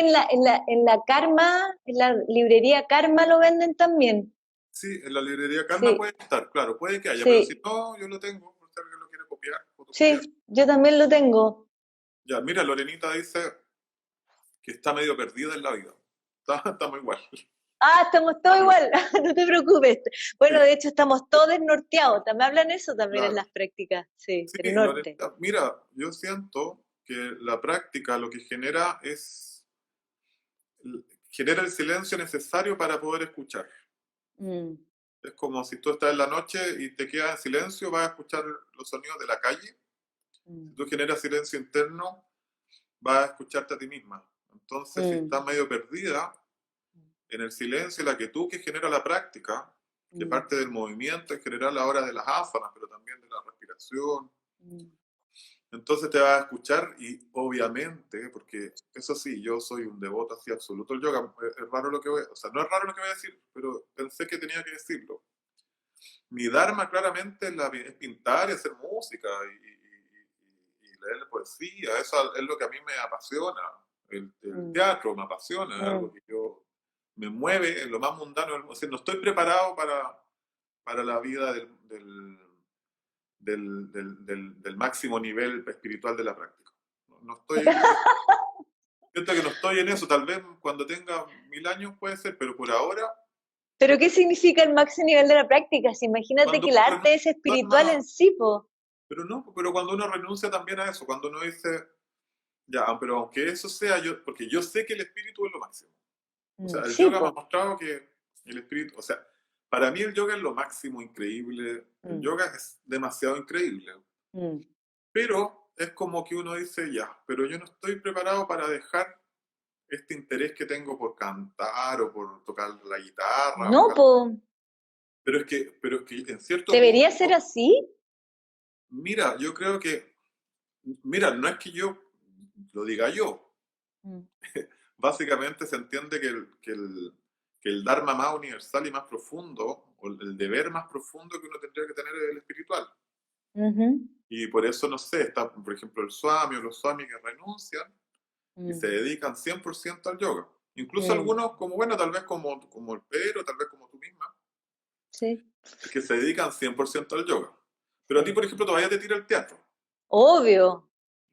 en la Karma, en la librería Karma lo venden también. Sí, en la librería Karma Sí, puede estar, claro, puede que haya, pero si sí, no, yo lo tengo, por si alguien lo quiere copiar, fotocopiar. sí, yo también lo tengo. Ya, mira, Lorenita dice que está medio perdida en la vida. Estamos igual. Ah, estamos todos Estamos igual, no te preocupes. Bueno, igual. de hecho estamos todos desnorteados. También hablan eso también en Claro. las prácticas, sí, Sí, del norte. Lorenita, mira, yo siento que la práctica lo que genera el silencio necesario para poder escuchar. Mm, Es como si tú estás en la noche y te quedas en silencio, vas a escuchar los sonidos de la calle. Si mm, tú generas silencio interno, vas a escucharte a ti misma. Entonces, si mm, estás medio perdida en el silencio, la quietud que genera la práctica, que mm, parte del movimiento en general ahora de las asanas, pero también de la respiración, mm, entonces te vas a escuchar y obviamente, porque eso sí, yo soy un devoto así absoluto del yoga, es raro lo que voy, o sea, no es raro lo que voy a decir, pero pensé que tenía que decirlo. Mi dharma claramente es pintar y hacer música y leer poesía, eso es lo que a mí me apasiona. El mm, teatro me apasiona, es mm. algo que me mueve en lo más mundano. O sea, no estoy preparado para la vida del máximo nivel espiritual de la práctica. No estoy, siento que no estoy en eso, tal vez cuando tenga 1000 años puede ser, pero por ahora, Pero ¿qué significa el máximo nivel de la práctica? Si imagínate cuando que el uno arte es renuncia a un espiritual alma, en sí, po. pero no, pero cuando uno renuncia también a eso, cuando uno dice, ya, pero aunque eso sea yo, porque yo sé que el espíritu es lo máximo. O sea, el Sí, yoga me ha po. mostrado que el espíritu, o sea, para mí el yoga es lo máximo increíble, el Mm, yoga es demasiado increíble, mm. pero es como que uno dice, ya, pero yo no estoy preparado para dejar este interés que tengo por cantar o por tocar la guitarra, No, po. pero es que en cierto ¿Debería ser punto, así? mira, yo creo que, mira, no es que yo lo diga yo, Mm, básicamente se entiende que el Dharma más universal y más profundo, o el deber más profundo que uno tendría que tener es el espiritual. ujú, Y por eso, no sé, está, por ejemplo, el Swami o los Swami que renuncian y se mm, dedican 100% al yoga. Incluso mm. algunos, como bueno, tal vez como el Pedro, tal vez como tú misma, Sí, que se dedican 100% al yoga. Pero a ti, sí. por ejemplo, todavía te tira el teatro. Obvio,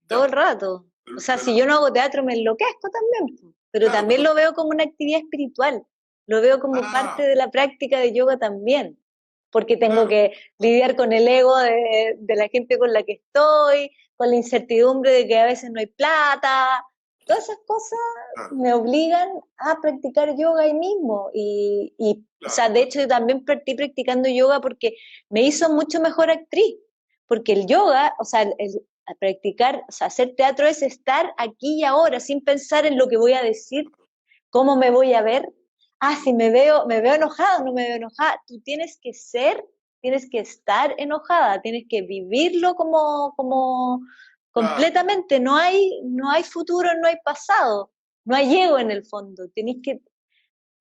todo Ya, el rato. O sea, pero si yo no hago teatro me enloquezco también, po. Pero claro, también pero... lo veo como una actividad espiritual. Lo veo como parte Ah, de la práctica de yoga también. Porque tengo claro, que lidiar con el ego de la gente con la que estoy, con la incertidumbre de que a veces no hay plata. Todas esas cosas claro, me obligan a practicar yoga ahí mismo. O sea, claro. de hecho, yo también partí practicando yoga porque me hizo mucho mejor actriz. Porque el yoga, o sea, a practicar, o sea, hacer teatro es estar aquí y ahora, sin pensar en lo que voy a decir, cómo me voy a ver. Ah, si me veo enojada o no me veo enojada. Tú tienes que ser, tienes que estar enojada, tienes que vivirlo como Claro, completamente. No hay futuro, no hay pasado, no hay ego en el fondo. Tienes que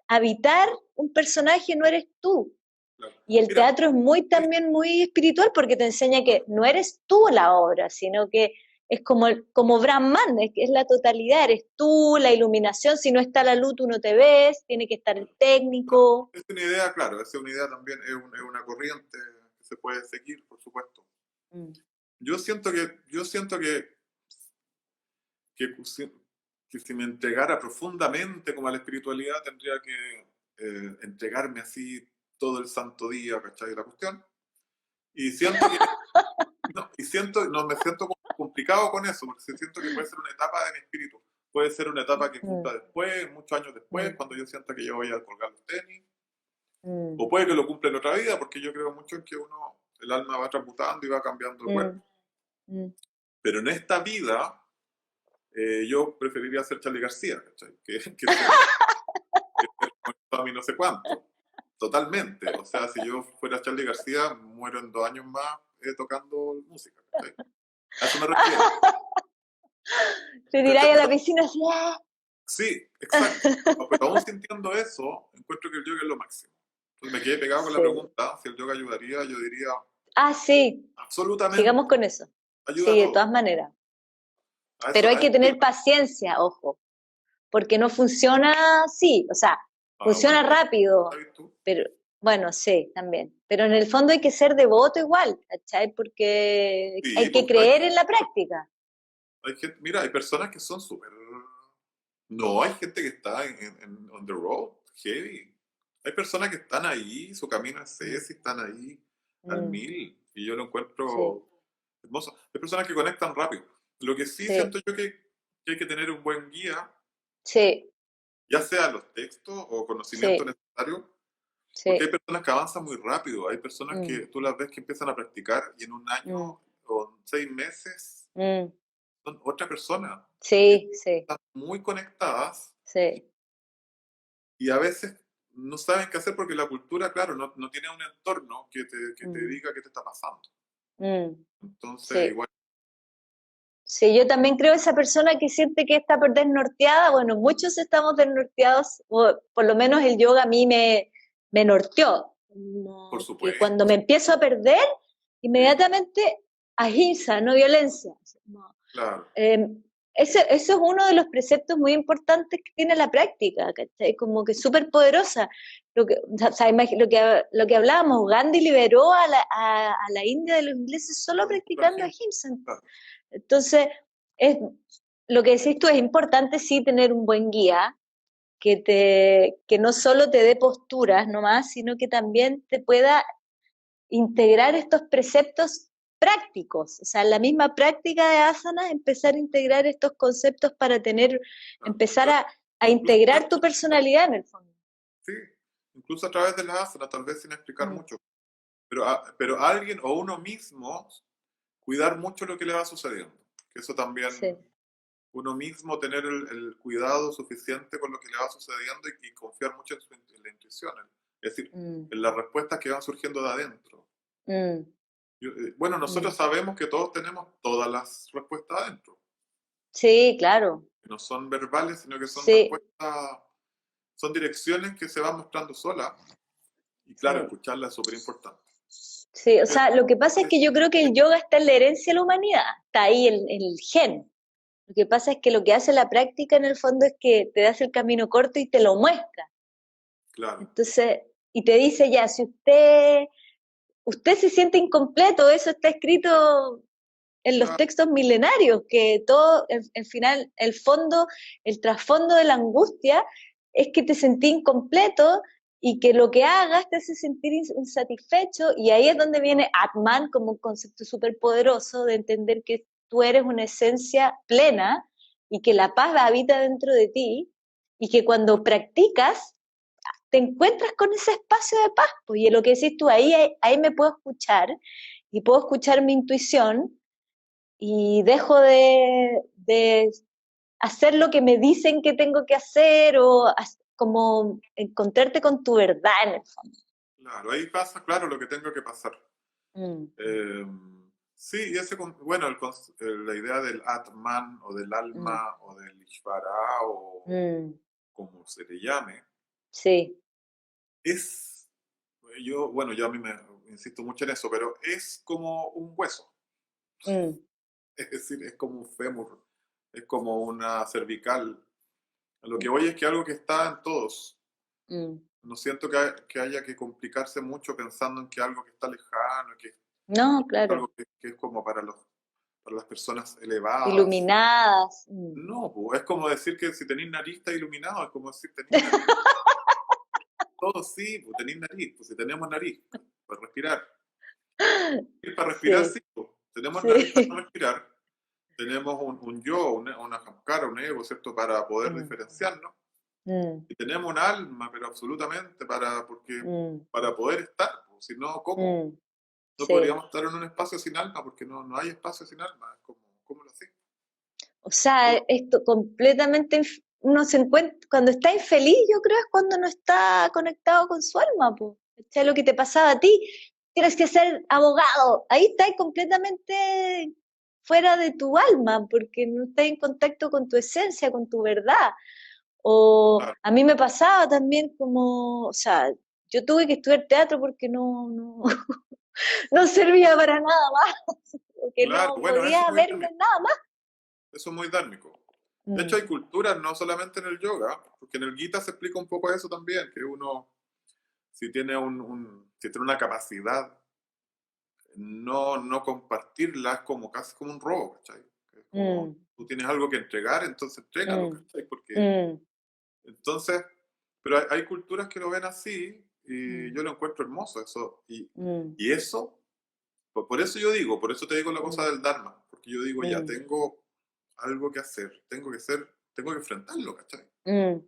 habitar un personaje, no eres tú. claro. Y el Mira, teatro es muy por ej- también muy espiritual porque te enseña que claro, no eres tú la obra, sino que es como Brahman, es la totalidad, eres tú, la iluminación, si no está la luz tú no te ves, tiene que estar el no, técnico. es una idea, claro, es una idea también, es una corriente que se puede seguir, por supuesto. Mm, Yo siento que que si me entregara profundamente como a la espiritualidad, tendría que entregarme así todo el santo día, ¿cachai? La cuestión. Y siento que, no, no, me siento complicado con eso, porque siento que puede ser una etapa de mi espíritu. Puede ser una etapa que mm, cumpla después, muchos años después, mm, cuando yo sienta que yo voy a colgar los tenis. mm, O puede que lo cumpla en otra vida, porque yo creo mucho en que el alma va transmutando y va cambiando de mm, cuerpo. mm. Pero en esta vida, yo preferiría ser Charlie García, ¿cachai? Que ser a mí no sé cuánto. Totalmente. O sea, si yo fuera Charlie García, muero en 2 años más tocando música, ¿cachai? A eso me refiero. Te ¿Cachai? tiráis a la piscina así, ¡ah! Sí, exacto. Pero aún sintiendo eso, encuentro que el yoga es lo máximo. Entonces me quedé pegado con la Sí. pregunta, si el yoga ayudaría, yo diría, Ah, sí, sigamos absolutamente, con eso. ayuda a Sí, de todas todo. maneras. A Pero eso, hay a que eso tener ayuda. paciencia, ojo, porque no funciona así, o sea, Ah, funciona bueno, rápido, ¿sabes tú? pero bueno, sí, también. Pero en el fondo hay que ser devoto igual, ¿cachai? Porque Sí, hay que pues, creer en la práctica. hay gente, mira, hay personas que son súper... No, hay gente que está on the road, heavy. Hay personas que están ahí, su camino es Mm, ese, y están ahí al mm, 1000, y yo lo sí, encuentro hermoso. Hay personas que conectan rápido. Lo que sí sí, siento yo que hay que tener un buen guía, sí, ya sea los textos o conocimiento sí, necesario, porque hay sí. personas que avanzan muy rápido, hay personas Mm, que tú las ves que empiezan a practicar y en un año mm, o en 6 meses mm, son otra persona, porque sí, sí, están muy conectadas sí. y a veces no saben qué hacer porque la cultura, claro, no tiene un entorno que te Mm, diga qué te está pasando. mm, Entonces, sí. igual, Sí, yo también creo esa persona que siente que está desnorteada. Bueno, muchos estamos desnorteados, o por lo menos el yoga a mí me norteó. por Que cuando supuesto, me empiezo a perder, sí, inmediatamente ahimsa, no violencia. claro, Eso es uno de los preceptos muy importantes que tiene la práctica, ¿cachai? Como que súper poderosa. O sea, lo que hablábamos, Gandhi liberó a la India de los ingleses solo la practicando gente, ahimsa. claro, Entonces, es, lo que decís tú es importante sí tener un buen guía que no solo te dé posturas nomás, sino que también te pueda integrar estos preceptos prácticos, o sea, en la misma práctica de asanas, empezar a integrar estos conceptos para claro. empezar a Incluso, integrar tu personalidad en el fondo. sí, incluso a través de las asanas, tal vez sin explicar Mm, mucho, pero, pero alguien o uno mismo cuidar mucho lo que le va sucediendo. Que eso también, sí. uno mismo tener el cuidado suficiente con lo que le va sucediendo y confiar mucho en la intuición, es decir, Mm, en las respuestas que van surgiendo de adentro. mm, Bueno, nosotros mm. sabemos que todos tenemos todas las respuestas adentro, Sí, claro. que no son verbales, sino que son Sí, respuestas, son direcciones que se van mostrando solas, y claro, sí. escucharla es súper importante. Sí, o Pero sea, lo que pasa es que yo creo que el yoga está en la herencia de la humanidad, está ahí el gen. Lo que pasa es que lo que hace la práctica en el fondo es que te das el camino corto y te lo muestra. claro, Entonces, y te dice ya, si usted se siente incompleto, eso está escrito en los claro, textos milenarios, que todo, el final, el fondo, el trasfondo de la angustia es que te sentí incompleto y que lo que hagas te hace sentir insatisfecho, y ahí es donde viene Atman como un concepto súper poderoso de entender que tú eres una esencia plena y que la paz habita dentro de ti, y que cuando practicas te encuentras con ese espacio de paz, pues, y lo que decís tú, ahí me puedo escuchar y puedo escuchar mi intuición y dejo de hacer lo que me dicen que tengo que hacer o como encontrarte con tu verdad en el fondo. claro, ahí pasa, claro, lo que tengo que pasar. Mm, Eh, sí, y ese, bueno, la idea del Atman o del mm, alma o del Ishvara o mm, como se le llame, sí, es, bueno, yo a mí me insisto mucho en eso, pero es como un hueso, mm, es decir, es como un fémur, es como una cervical. A lo que voy es que algo que está en todos. mm. No siento que haya que complicarse mucho pensando en que algo que está lejano, que es No, claro, algo que es como para para las personas elevadas. iluminadas. No, po, es como decir que si tenéis nariz está iluminado, es como decir tenéis nariz. Todos sí, pues tenéis nariz, pues si tenemos nariz para respirar. Y para respirar Sí, sí, pues, tenemos nariz para sí. respirar, tenemos un yo, una jamcara, un ego, ¿cierto? Para poder Mm, diferenciarnos. mm, Y tenemos un alma, pero absolutamente mm, para poder estar, pues, si no, ¿cómo? mm. No Sí. podríamos estar en un espacio sin alma, porque no hay espacio sin alma. ¿Cómo lo hacemos? O sea, esto completamente, uno se encuentra, cuando está infeliz, yo creo es cuando no está conectado con su alma, pues. ¿Cachai? Lo que te pasaba a ti, tienes que ser abogado, ahí estás completamente fuera de tu alma, porque no estás en contacto con tu esencia, con tu verdad. O Claro, a mí me pasaba también como, o sea, yo tuve que estudiar teatro porque no servía para nada más, porque claro, no bueno, eso es podía muy verme dármico. en nada más. Eso es muy dármico. De hecho, Mm, hay culturas, no solamente en el yoga, porque en el Gita se explica un poco eso también, que uno, si tiene si tiene una capacidad, no compartirla es como casi como un robo, ¿cachai? Es como, mm. tú tienes algo que entregar, entonces entrégalo, Mm, ¿cachai? Porque, mm, entonces, pero hay culturas que lo ven así, y mm, yo lo encuentro hermoso, eso, mm, y eso. Por eso yo digo, por eso te digo la cosa mm, del Dharma, porque yo digo, ya mm, tengo algo que hacer, tengo que enfrentarlo, ¿cachai? mm,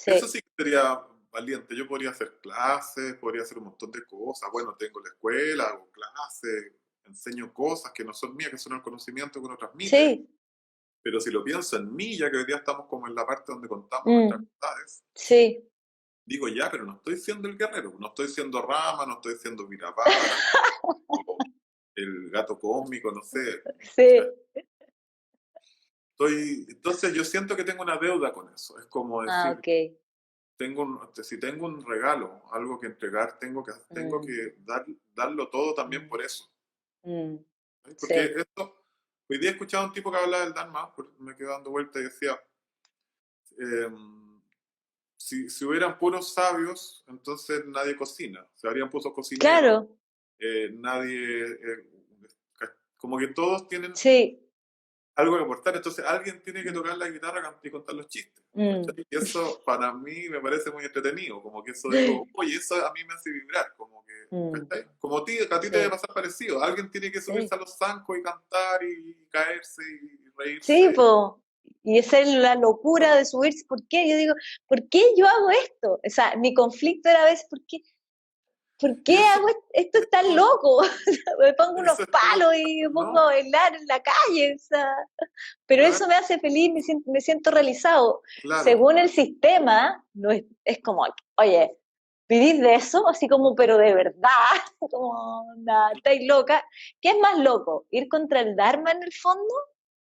Eso sí, sí que sería valiente, yo podría hacer clases, podría hacer un montón de cosas, bueno, tengo la escuela, hago clases, enseño cosas que no son mías, que son el conocimiento que uno transmite, sí, pero si lo pienso en mí, ya que hoy día estamos como en la parte donde contamos nuestras mm, verdades, sí, digo ya, pero no estoy siendo el guerrero, no estoy siendo Rama, no estoy siendo Virabara, no estoy siendo el gato cósmico, no sé. sí, Entonces yo siento que tengo una deuda con eso. Es como ah, decir, ok, si tengo un regalo, algo que entregar, tengo mm, que darlo todo también mm, por eso. mm, ¿Sí? Porque sí, Hoy día he escuchado a un tipo que hablaba del Dharma, me quedé dando vuelta y decía, eh, si hubieran puros sabios, entonces nadie cocina, se habrían puros cocineros, Claro, nadie, como que todos tienen sí. algo que aportar, entonces alguien tiene que tocar la guitarra y contar los chistes. Mm. ¿Cachai? Y eso para mí me parece muy entretenido, como que eso digo, oye, eso a mí me hace vibrar, como que, Mm. ¿cachai? Como a ti te debe Sí, pasar parecido, alguien tiene que subirse sí. a los zancos y cantar y caerse y Sí, reírse. po. Y esa es la locura de subirse. ¿Por qué? Yo digo, ¿por qué yo hago esto? O sea, mi conflicto era a veces, ¿por Y qué hago esto? Es tan loco. Me pongo unos eso es todo, palos y me pongo a no, bailar en la calle. O sea, pero claro, eso me hace feliz, me siento realizado. claro, Según el sistema, no es como, oye, vivís de eso, así como, pero de verdad, como, nada, estáis loca. ¿Qué es más loco? ¿Ir contra el Dharma en el fondo?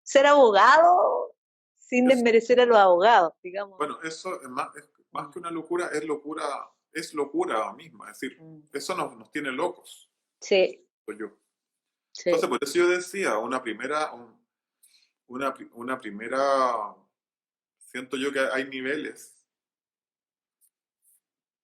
¿Ser abogado? Sin eso, desmerecer a los abogados, digamos. bueno, eso es más Mm, que una locura, es locura misma, es decir, mm. eso nos tiene locos, Sí, soy yo. Entonces, sí. por eso yo decía, una primera, siento yo que hay niveles.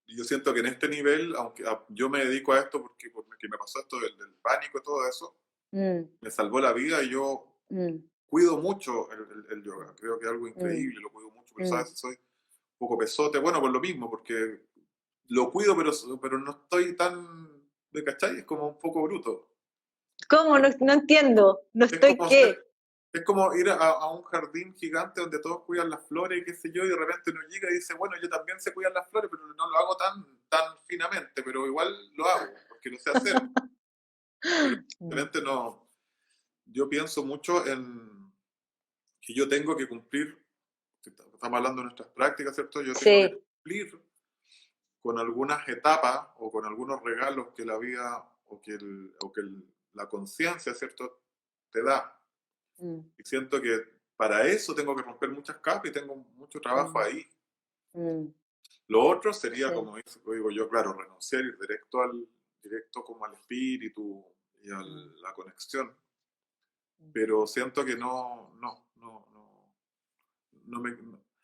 Y yo siento que en este nivel, aunque yo me dedico a esto porque me pasó esto del pánico y todo eso, Mm, me salvó la vida y yo mm, cuido mucho el yoga. Creo que es algo mm, increíble, lo cuido mucho, pero mm. sabes, soy un poco pesote, bueno, por lo mismo, porque lo cuido, pero no estoy tan de cachai, es como un poco bruto. ¿Cómo? No, no entiendo. ¿No Es estoy como qué? es como ir a un jardín gigante donde todos cuidan las flores y qué sé yo, y de repente uno llega y dice, bueno, yo también sé cuidar las flores, pero no lo hago tan finamente, pero igual lo hago, porque lo sé hacer. Pero Mm, realmente no, yo pienso mucho en que yo tengo que cumplir, estamos hablando de nuestras prácticas, ¿cierto? Yo tengo que sí. cumplir con algunas etapas o con algunos regalos que la vida la conciencia, ¿cierto? Te da. Mm, Y siento que para eso tengo que romper muchas capas y tengo mucho trabajo mm, ahí. mm, Lo otro sería, sí. como digo yo, claro, renunciar, ir directo como al espíritu y a Mm, la conexión. mm, Pero siento que no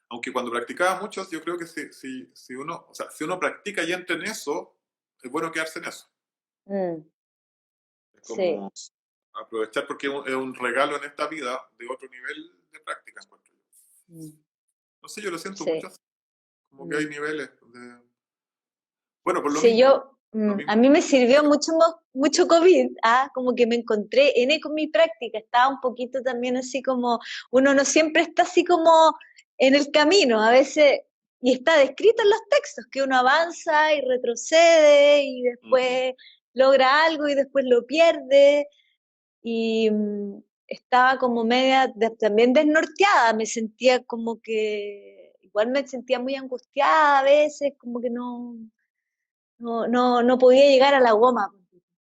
aunque cuando practicaba mucho, yo creo que si uno, o sea, si uno practica y entra en eso, es bueno quedarse en eso. mm, Es sí. como aprovechar porque es un regalo en esta vida de otro nivel de práctica, encuentro yo. Mm, No sé, yo lo siento mucho sí. así, como que hay Mm. niveles de... Bueno, por Sí, yo, lo a mismo. mí me sirvió mucho, mucho COVID, como que me encontré N con mi práctica, estaba un poquito también así como, uno no siempre está así como en el camino, a veces, y está descrito en los textos, que uno avanza y retrocede y Ujú. después logra algo y después lo pierde, y estaba como media también desnorteada, me sentía como que, igual me sentía muy angustiada a veces, como que no podía llegar a la goma,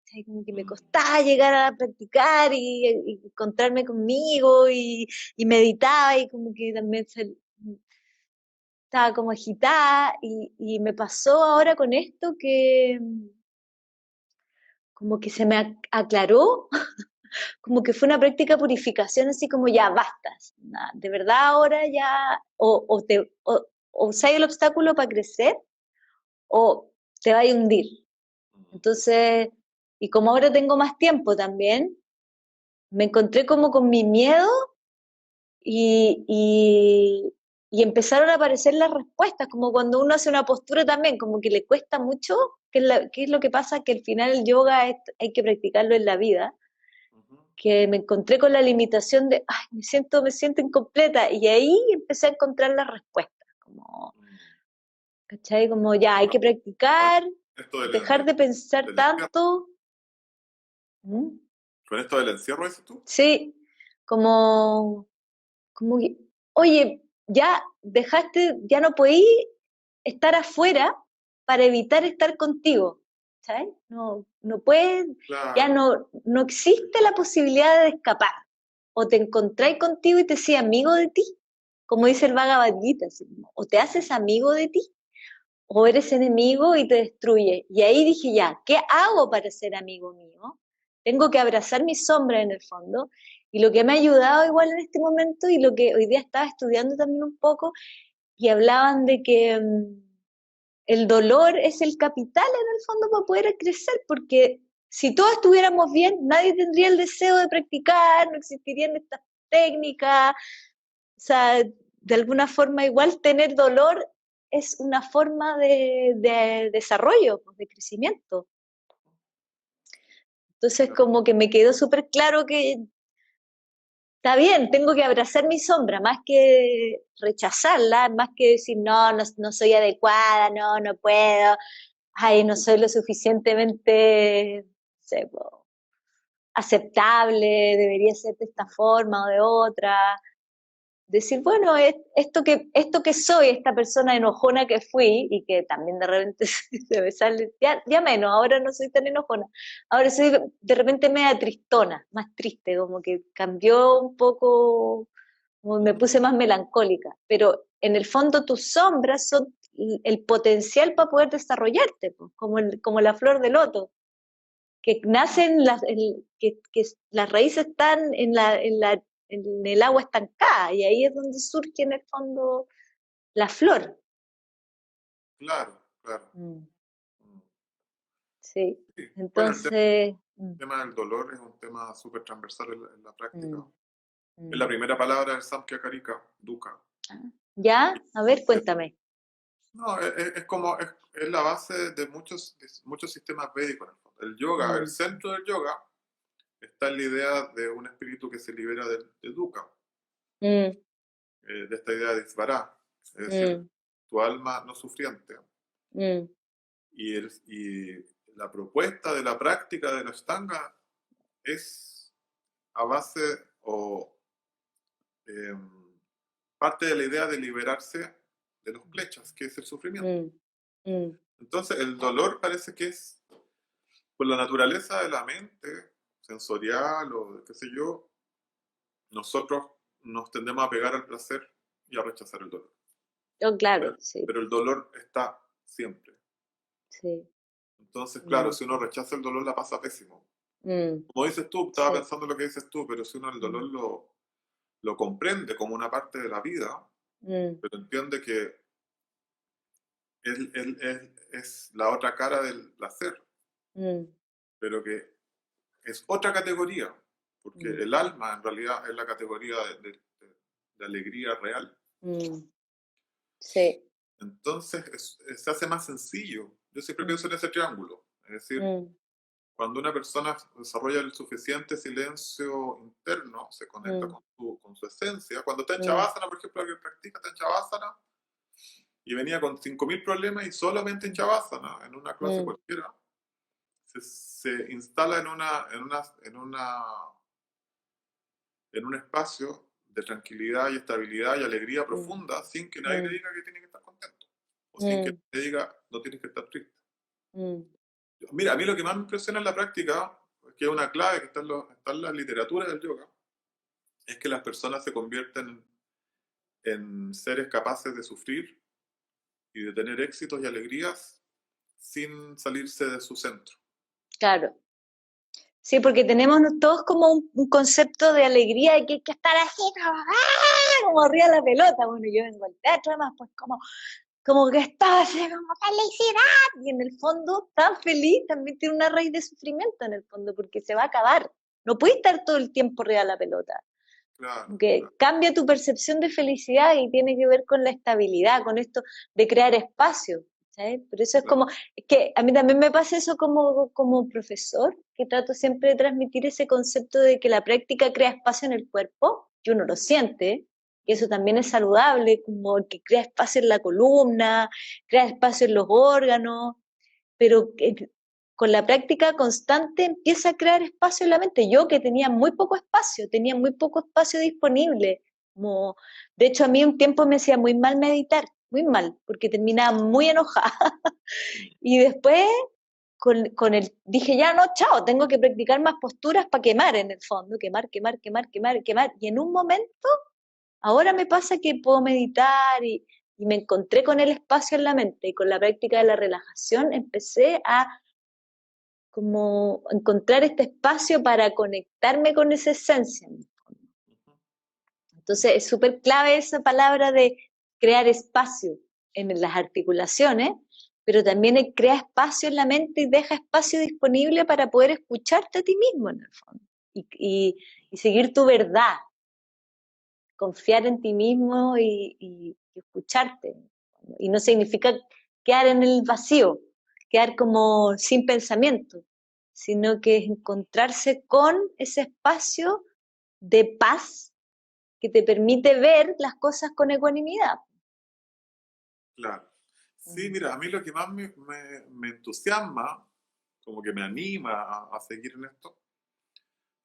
¿cachai? Como que me Mm. costaba llegar a practicar y encontrarme conmigo y meditaba y como que también estaba como agitada y me pasó ahora con esto que como que se me aclaró, como que fue una práctica de purificación, así como ya basta, de verdad ahora ya o usas el obstáculo para crecer o te va a hundir. Mm. Entonces, y como ahora tengo más tiempo también, me encontré como con mi miedo y, y, y empezaron a aparecer las respuestas, como cuando uno hace una postura también, como que le cuesta mucho, ¿qué es lo que pasa? Que al final el yoga hay que practicarlo en la vida, Ujú. que me encontré con la limitación de, ay, me siento incompleta, y ahí empecé a encontrar las respuestas, como, Mm. ¿cachai? Como ya, hay Bueno, que practicar, esto dejar de pensar del encierro. tanto. ¿Mm? Con esto del encierro, dices tú. Sí, como, como que, oye, ya dejaste, ya no podí estar afuera para evitar estar contigo, ¿sabes? No puedes, ya Claro. no existe la posibilidad de escapar. O te encontráis contigo y te seas amigo de ti, como dice el Bhagavad Gita, así como, o te haces amigo de ti, o eres enemigo y te destruye. Y ahí dije, ya, ¿qué hago para ser amigo mío? Tengo que abrazar mi sombra en el fondo Y lo que me ha ayudado igual en este momento y lo que hoy día estaba estudiando también un poco, y hablaban de que el dolor es el capital en el fondo para poder crecer, porque si todos estuviéramos bien, nadie tendría el deseo de practicar, no existirían estas técnicas, o sea, de alguna forma igual tener dolor es una forma de desarrollo, pues, de crecimiento. Entonces como que me quedó súper claro que está bien, tengo que abrazar mi sombra, más que rechazarla, más que decir, no, no, no soy adecuada, no, no puedo, ay, no soy lo suficientemente, no sé, aceptable, debería ser de esta forma o de otra. Decir, bueno, esto que soy, esta persona enojona que fui, y que también de repente se me sale, ya menos, ahora no soy tan enojona, ahora soy de repente media tristona, más triste, como que cambió un poco, como me puse más melancólica, pero en el fondo tus sombras son el potencial para poder desarrollarte, pues, como la flor de loto, que nacen, que las raíces están en el agua estancada, y ahí es donde surge en el fondo la flor. Claro, claro. Mm, Mm. sí, Sí. Bueno, entonces, el tema del dolor es un tema súper transversal en la práctica. mm, Es la mm. primera palabra del Samkhya Karika, dukkha. ¿Ya? A ver, cuéntame. No, es la base de muchos sistemas védicos. En el fondo. El yoga, el Mm, centro del yoga, está en la idea de un espíritu que se libera del dukkha, mm, de esta idea de Isvara, es decir, mm, tu alma no sufriente. mm, Y la propuesta de la práctica de la Ashtanga es a base o eh, parte de la idea de liberarse de los klechas, que es el sufrimiento. mm, mm, Entonces, el dolor parece que es, por la naturaleza de la mente sensorial o qué sé yo, nosotros nos tendemos a pegar al placer y a rechazar el dolor. oh, claro, Pero, sí, pero el dolor está siempre. sí. Entonces, claro, Mm, si uno rechaza el dolor, la pasa pésimo. mm, Como dices tú, estaba sí. pensando lo que dices tú, pero si uno el dolor Mm, lo comprende como una parte de la vida, mm, pero entiende que es la otra cara del placer, mm, pero que es otra categoría, porque mm, el alma en realidad es la categoría de alegría real. mm, sí. Entonces se hace más sencillo. Yo siempre Mm, pienso en ese triángulo. Es decir, mm, cuando una persona desarrolla el suficiente silencio interno, se conecta mm, con su esencia. Cuando está en mm, Shavasana, por ejemplo, alguien practica está en Shavasana y venía con 5.000 problemas y solamente en Shavasana, en una clase mm, cualquiera, se instala en un espacio de tranquilidad y estabilidad y alegría mm, profunda sin que nadie le mm, diga que tiene que estar contento o sin que mm, le diga no tienes que estar triste. mm, Mira, a mí lo que más me impresiona en la práctica, que es una clave que está en la literatura del yoga, es que las personas se convierten en seres capaces de sufrir y de tener éxitos y alegrías sin salirse de su centro. claro. Sí, porque tenemos todos como un concepto de alegría de que hay que estar así, como, ¡ah! Como arriba de la pelota. Bueno, yo vengo al teatro, además, pues como que estaba así, como felicidad. Y en el fondo, tan feliz también tiene una raíz de sufrimiento en el fondo, porque se va a acabar. No puedes estar todo el tiempo arriba de la pelota. Claro, Que claro. cambia tu percepción de felicidad y tiene que ver con la estabilidad, con esto de crear espacio. ¿Sabes? Por eso es Claro. como, es que a mí también me pasa eso como profesor, que trato siempre de transmitir ese concepto de que la práctica crea espacio en el cuerpo, y uno lo siente, y eso también es saludable, como que crea espacio en la columna, crea espacio en los órganos, pero con la práctica constante empieza a crear espacio en la mente. Yo que tenía muy poco espacio disponible. Como, de hecho, a mí un tiempo me hacía muy mal meditar, muy mal, porque terminaba muy enojada. Y después dije, ya no, chao, tengo que practicar más posturas para quemar en el fondo, quemar, quemar, quemar, quemar, quemar. Y en un momento, ahora me pasa que puedo meditar y me encontré con el espacio en la mente y con la práctica de la relajación empecé a como encontrar este espacio para conectarme con esa esencia. Entonces es súper clave esa palabra de crear espacio en las articulaciones, pero también crea espacio en la mente y deja espacio disponible para poder escucharte a ti mismo en el fondo y seguir tu verdad, confiar en ti mismo y escucharte. Y no significa quedar en el vacío, quedar como sin pensamiento, sino que es encontrarse con ese espacio de paz que te permite ver las cosas con ecuanimidad. Claro. Sí, mira, a mí lo que más me entusiasma, como que me anima a seguir en esto,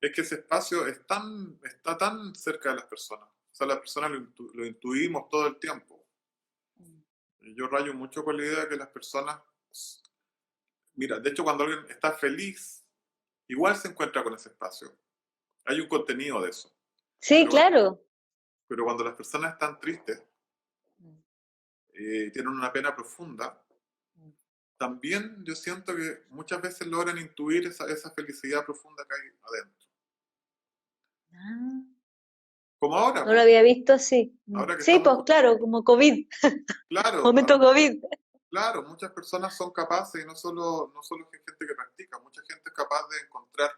es que ese espacio está tan cerca de las personas. O sea, las personas lo intuimos todo el tiempo. Y yo rayo mucho con la idea de que las personas, mira, de hecho cuando alguien está feliz, igual se encuentra con ese espacio. Hay un contenido de eso. Sí, Pero, claro. pero cuando las personas están tristes, tienen una pena profunda, también yo siento que muchas veces logran intuir esa felicidad profunda que hay adentro. Ah, Como ahora, no lo pues. había visto así. Ahora que Sí, estamos, pues claro, como COVID, claro, momento COVID. claro, muchas personas son capaces, y no solo que gente que practica, mucha gente es capaz de encontrar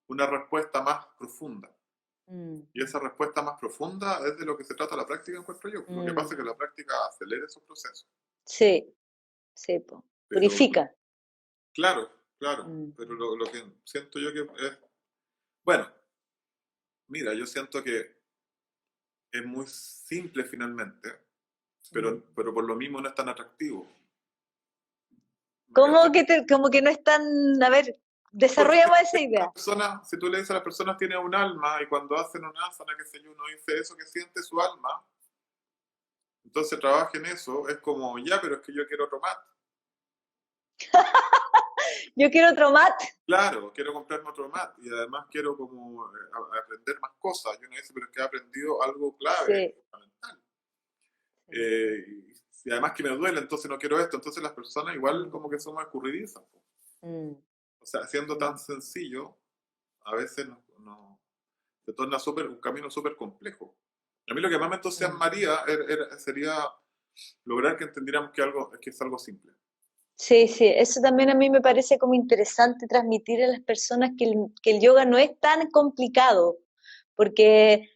una respuesta más profunda. Mm, Y esa respuesta más profunda es de lo que se trata la práctica, encuentro yo. Lo que pasa es mm. que la práctica acelera esos procesos. Sí, sí, pues. Pero, Purifica. claro, claro, Mm, pero lo que siento yo que es, bueno, mira, yo siento que es muy simple finalmente, mm. pero por lo mismo no es tan atractivo. ¿Me ¿Cómo cachai? que, cómo que no es tan... A ver, Porque desarrollamos esa idea. si tú le dices a las personas tiene un alma y cuando hacen una asana, qué sé yo, uno dice eso que siente su alma, entonces trabaja en eso, es como, ya, pero es que yo quiero otro mat. Yo quiero otro mat. Claro, quiero comprarme otro mat y además quiero como aprender más cosas. Y uno dice, pero es que he aprendido algo clave, Sí, fundamental. sí, sí. Y además que me duele, entonces no quiero esto. Entonces las personas igual Mm, como que somos escurridizas, po. mm, O sea, siendo tan mm, sencillo, a veces se torna un camino súper complejo. A mí lo que más me mm. entusiasmaría sería lograr que entendiéramos que es algo simple. Sí, sí, eso también a mí me parece como interesante transmitir a las personas que el yoga no es tan complicado, porque,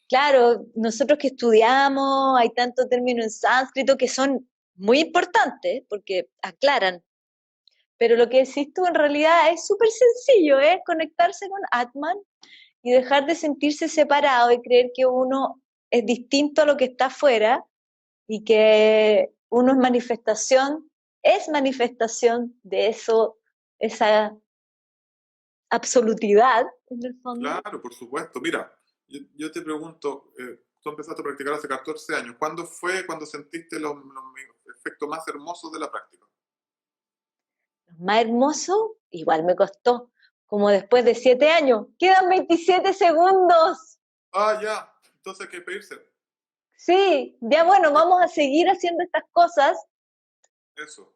claro, nosotros que estudiamos, hay tantos términos en sánscrito que son muy importantes, porque aclaran, pero lo que decís tú en realidad es súper sencillo, es conectarse con Atman y dejar de sentirse separado y creer que uno es distinto a lo que está afuera y que uno es manifestación de eso, esa absolutidad en el fondo. Claro, por supuesto. Mira, yo te pregunto, tú empezaste a practicar hace 14 años. ¿Cuándo fue cuando sentiste los efectos más hermosos de la práctica? Lo más hermoso, igual me costó, como después de 7 años, quedan 27 segundos. Ah, ya. Entonces hay que pedirse. Sí, ya bueno, vamos a seguir haciendo estas cosas, Eso,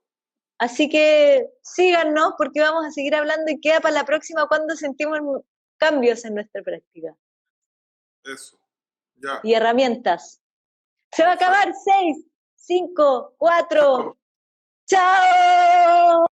así que síganos porque vamos a seguir hablando y queda para la próxima cuando sentimos cambios en nuestra práctica eso. Ya. y herramientas. Se va a Exacto. acabar. 6, 5, 4. Chao. ¡Chao!